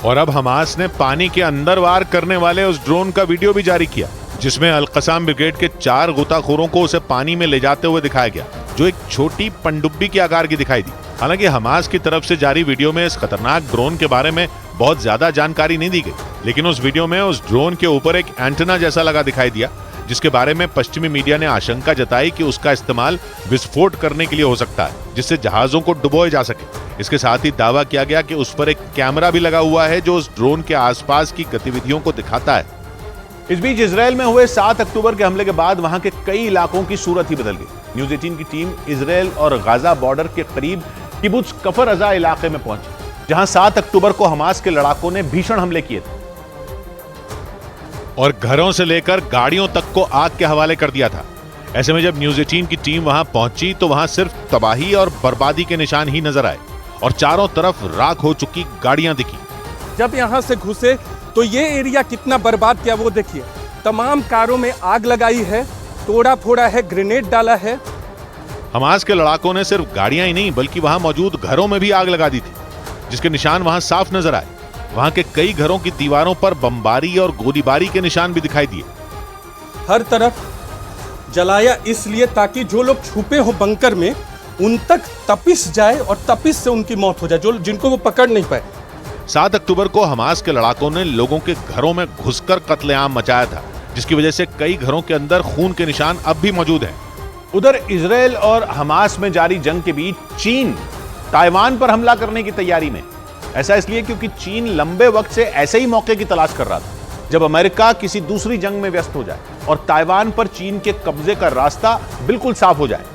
और अब हमास ने पानी के अंदर वार करने वाले उस ड्रोन का वीडियो भी जारी किया, जिसमें अल-कसाम ब्रिगेड के 4 गोताखोरों को उसे पानी में ले जाते हुए दिखाया गया, जो एक छोटी पनडुब्बी के आकार की दिखाई दी। हालांकि हमास की तरफ से जारी वीडियो में इस खतरनाक ड्रोन के बारे में बहुत ज्यादा जानकारी नहीं दी गई, लेकिन उस वीडियो में उस ड्रोन के ऊपर एक एंटेना जैसा लगा दिखाई दिया, जिसके बारे में पश्चिमी मीडिया ने आशंका जताई कि उसका इस्तेमाल विस्फोट करने के लिए हो सकता है, जिससे जहाजों को डुबोए जा सके। इसके साथ ही दावा किया गया कि उस पर एक कैमरा भी लगा हुआ है, जो उस ड्रोन के आसपास की गतिविधियों को दिखाता है। इस बीच इजरायल में हुए 7 अक्टूबर के हमले के बाद वहां के कई इलाकों की सूरत ही बदल गई। न्यूज़ 18 की टीम इजरायल और गाजा बॉर्डर के करीब किबुत्ज कफर अजा इलाके में पहुंची, जहां 7 अक्टूबर को हमास के लड़ाकों ने भीषण हमले किए थे और घरों से लेकर गाड़ियों तक को आग के हवाले कर दिया था। ऐसे में जब न्यूज़ 18 की टीम वहां पहुंची तो वहां सिर्फ तबाही और बर्बादी के निशान ही नजर आए और चारों तरफ राख हो चुकी गाड़ियां दिखी। जब यहां से घुसे तो ये एरिया कितना बर्बाद किया वो देखिए। तमाम कारों में आग लगाई है, तोड़ा फोड़ा है, ग्रेनेड डाला है। हमास के लड़ाकों ने सिर्फ गाड़ियां ही नहीं बल्कि वहां मौजूद घरों में भी आग लगा दी थी, जिसके निशान वहां साफ नजर आए। वहां के कई घरों की दीवारों पर बमबारी और गोलीबारी के निशान भी दिखाई दिए। हर तरफ जलाया इसलिए ताकि जो लोग छुपे हो बंकर में उन तक तपिश जाए और तपिश से उनकी मौत हो जाए, जो जिनको वो पकड़ नहीं पाए। 7 अक्टूबर को हमास के लड़ाकों ने लोगों के घरों में घुसकर कत्लेआम मचाया था, जिसकी वजह से कई घरों के अंदर खून के निशान अब भी मौजूद हैं। उधर इजरायल और हमास में जारी जंग के बीच चीन ताइवान पर हमला करने की तैयारी में। ऐसा इसलिए क्योंकि चीन लंबे वक्त से ऐसे ही मौके की तलाश कर रहा था। जब अमेरिका किसी दूसरी जंग में व्यस्त हो जाए और ताइवान पर चीन के कब्जे का रास्ता बिल्कुल साफ हो जाए।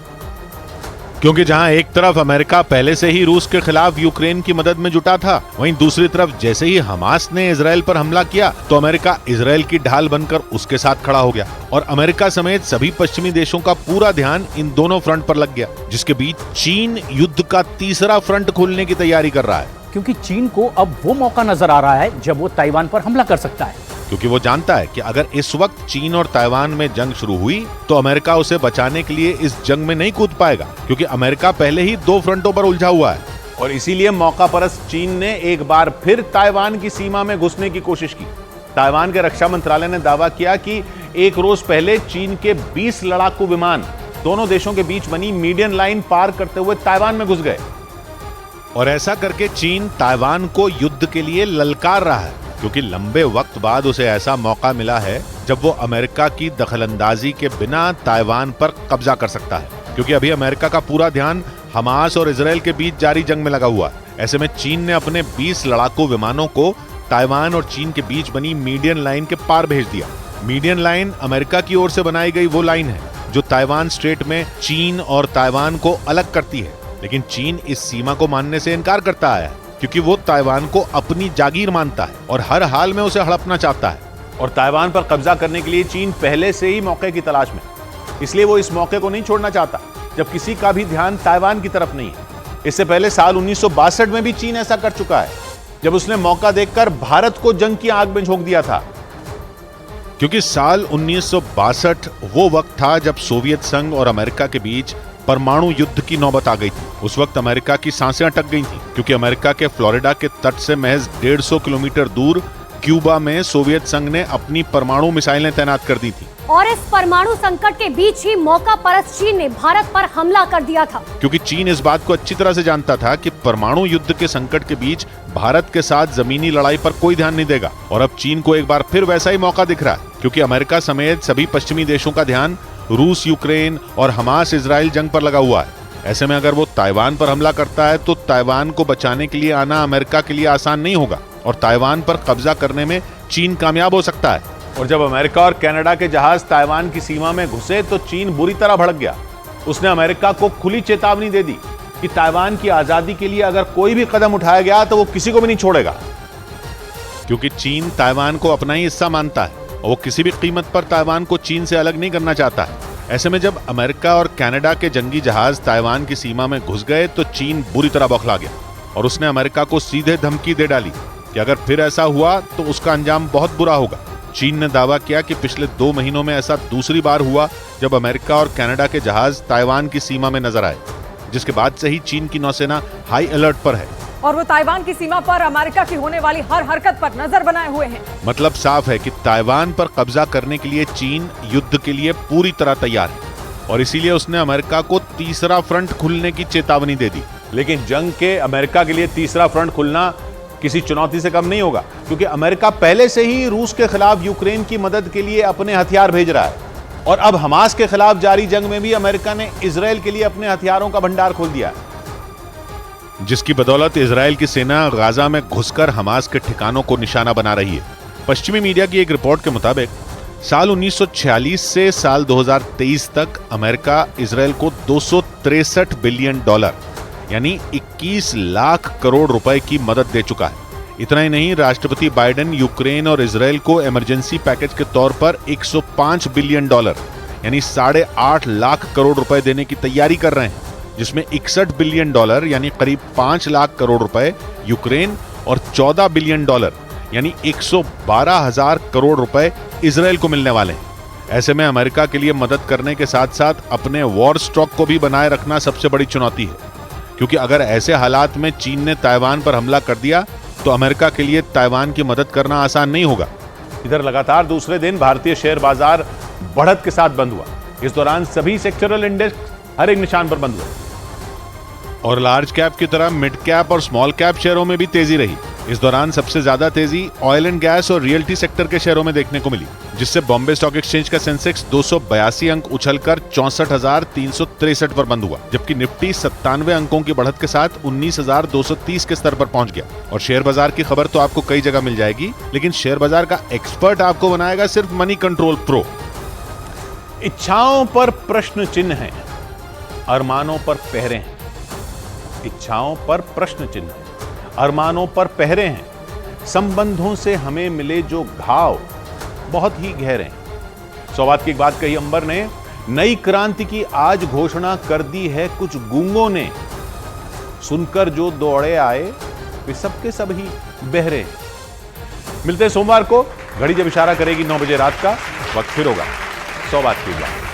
क्योंकि जहां एक तरफ अमेरिका पहले से ही रूस के खिलाफ यूक्रेन की मदद में जुटा था, वहीं दूसरी तरफ जैसे ही हमास ने इजराइल पर हमला किया तो अमेरिका इजराइल की ढाल बनकर उसके साथ खड़ा हो गया और अमेरिका समेत सभी पश्चिमी देशों का पूरा ध्यान इन दोनों फ्रंट पर लग गया, जिसके बीच चीन युद्ध का तीसरा फ्रंट खोलने की तैयारी कर रहा है। क्योंकि चीन को अब वो मौका नजर आ रहा है जब वो ताइवान पर हमला कर सकता है, क्योंकि वो जानता है कि अगर इस वक्त चीन और ताइवान में जंग शुरू हुई तो अमेरिका उसे बचाने के लिए इस जंग में नहीं कूद पाएगा, क्योंकि अमेरिका पहले ही 2 फ्रंटों पर उलझा हुआ है। और इसीलिए मौका परस्त चीन ने एक बार फिर ताइवान की सीमा में घुसने की कोशिश की। ताइवान के रक्षा मंत्रालय ने दावा किया कि एक रोज पहले चीन के 20 लड़ाकू विमान दोनों देशों के बीच बनी मीडियन लाइन पार करते हुए ताइवान में घुस गए। और ऐसा करके चीन ताइवान को युद्ध के लिए ललकार रहा है, क्योंकि लंबे वक्त बाद उसे ऐसा मौका मिला है जब वो अमेरिका की दखलंदाजी के बिना ताइवान पर कब्जा कर सकता है, क्योंकि अभी अमेरिका का पूरा ध्यान हमास और इजराइल के बीच जारी जंग में लगा हुआ है। ऐसे में चीन ने अपने 20 लड़ाकू विमानों को ताइवान और चीन के बीच बनी मीडियन लाइन के पार भेज दिया। मीडियन लाइन अमेरिका की ओर से बनाई गई वो लाइन है जो ताइवान स्ट्रेट में चीन और ताइवान को अलग करती है, लेकिन चीन इस सीमा को मानने से इनकार करता आया है, क्योंकि वो ताइवान को अपनी जागीर मानता है और हर हाल में उसे हड़पना चाहता है। और ताइवान पर कब्जा करने के लिए चीन पहले से ही मौके की तलाश में, इसलिए वो इस मौके को नहीं छोड़ना चाहता जब किसी का भी ध्यान ताइवान की तरफ नहीं है। इससे पहले साल 1962 में भी चीन ऐसा कर चुका है, जब उसने मौका देखकर भारत को जंग की आग में झोंक दिया था। क्योंकि साल 1962 वो वक्त था जब सोवियत संघ और अमेरिका के बीच परमाणु युद्ध की नौबत आ गई थी। उस वक्त अमेरिका की सांसें अटक गई थी, क्योंकि अमेरिका के फ्लोरिडा के तट से महज 150 किलोमीटर दूर क्यूबा में सोवियत संघ ने अपनी परमाणु मिसाइलें तैनात कर दी थी। और इस परमाणु संकट के बीच ही मौका परस्त चीन ने भारत पर हमला कर दिया था, क्योंकि चीन इस बात को अच्छी तरह से जानता था कि परमाणु युद्ध के संकट के बीच भारत के साथ जमीनी लड़ाई पर कोई ध्यान नहीं देगा। और अब चीन को एक बार फिर वैसा ही मौका दिख रहा है, क्योंकि अमेरिका समेत सभी पश्चिमी देशों का ध्यान रूस यूक्रेन और हमास इजराइल जंग पर लगा हुआ है। ऐसे में अगर वो ताइवान पर हमला करता है तो ताइवान को बचाने के लिए आना अमेरिका के लिए आसान नहीं होगा और ताइवान पर कब्जा करने में चीन कामयाब हो सकता है। और जब अमेरिका और कनाडा के जहाज ताइवान की सीमा में घुसे तो चीन बुरी तरह भड़क गया। उसने अमेरिका को खुली चेतावनी दे दी कि ताइवान की आजादी के लिए अगर कोई भी कदम उठाया गया तो वो किसी को भी नहीं छोड़ेगा, क्योंकि चीन ताइवान को अपना ही हिस्सा मानता है और वो किसी भी कीमत पर ताइवान को चीन से अलग नहीं करना चाहता है। ऐसे में जब अमेरिका और कनाडा के जंगी जहाज ताइवान की सीमा में घुस गए तो चीन बुरी तरह बौखला गया और उसने अमेरिका को सीधे धमकी दे डाली कि अगर फिर ऐसा हुआ तो उसका अंजाम बहुत बुरा होगा। चीन ने दावा किया कि पिछले 2 महीनों में ऐसा दूसरी बार हुआ जब अमेरिका और कनाडा के जहाज ताइवान की सीमा में नजर आए, जिसके बाद से ही चीन की नौसेना हाई अलर्ट पर है और वो ताइवान की सीमा पर अमेरिका की होने वाली हर हरकत पर नजर बनाए हुए हैं। मतलब साफ है कि ताइवान पर कब्जा करने के लिए चीन युद्ध के लिए पूरी तरह तैयार है और इसीलिए उसने अमेरिका को तीसरा फ्रंट खुलने की चेतावनी दे दी। लेकिन जंग के अमेरिका के लिए तीसरा फ्रंट खुलना किसी चुनौती से कम नहीं होगा, क्योंकि अमेरिका पहले से ही रूस के खिलाफ यूक्रेन की मदद के लिए अपने हथियार भेज रहा है और अब हमास के खिलाफ जारी जंग में भी अमेरिका ने इजराइल के लिए अपने हथियारों का भंडार खोल दिया है, जिसकी बदौलत इजराइल की सेना गाजा में घुसकर हमास के ठिकानों को निशाना बना रही है। पश्चिमी मीडिया की एक रिपोर्ट के मुताबिक साल 1946 से साल 2023 तक अमेरिका इजराइल को $263 बिलियन यानी 21 लाख करोड़ रुपए की मदद दे चुका है। इतना ही नहीं, राष्ट्रपति बाइडेन यूक्रेन और इजराइल को इमरजेंसी पैकेज के तौर पर $105 बिलियन यानी 8.5 लाख करोड़ रुपए देने की तैयारी कर रहे हैं, जिसमें $61 बिलियन यानी करीब 5 लाख करोड़ रुपए यूक्रेन और $14 बिलियन यानी 112,000 करोड़ रुपए इजराइल को मिलने वाले हैं। ऐसे में अमेरिका के लिए मदद करने के साथ साथ अपने वॉर स्टॉक को भी बनाए रखना सबसे बड़ी चुनौती है, क्योंकि अगर ऐसे हालात में चीन ने ताइवान पर हमला कर दिया तो अमेरिका के लिए ताइवान की मदद करना आसान नहीं होगा। इधर लगातार दूसरे दिन भारतीय शेयर बाजार बढ़त के साथ बंद हुआ। इस दौरान सभी सेक्टरल इंडेक्स हर एक निशान पर बंद हुआ और लार्ज कैप की तरह मिड कैप और स्मॉल कैप शेयरों में भी तेजी रही। इस दौरान सबसे ज्यादा तेजी ऑयल एंड गैस और रियल्टी सेक्टर के शेयरों में देखने को मिली, जिससे बॉम्बे स्टॉक एक्सचेंज का सेंसेक्स 282 अंक उछलकर 64,363 पर बंद हुआ, जबकि निफ्टी 97 अंकों की बढ़त के साथ 19,230 के स्तर पर पहुंच गया। और शेयर बाजार की खबर तो आपको कई जगह मिल जाएगी, लेकिन शेयर बाजार का एक्सपर्ट आपको बनाएगा सिर्फ मनी कंट्रोल प्रो। इच्छाओं पर प्रश्न चिन्ह है, अरमानों पर पहरे हैं। इच्छाओं पर प्रश्न चिन्ह है, अरमानों पर पहरे हैं। संबंधों से हमें मिले जो घाव बहुत ही गहरे हैं। सौगात की एक बात कही अंबर ने, नई क्रांति की आज घोषणा कर दी है कुछ गूंगों ने, सुनकर जो दौड़े आए वे सबके सब ही बहरे हैं। मिलते हैं सोमवार को, घड़ी जब इशारा करेगी 9 बजे रात का, वक्त फिर होगा 100 बात की बात।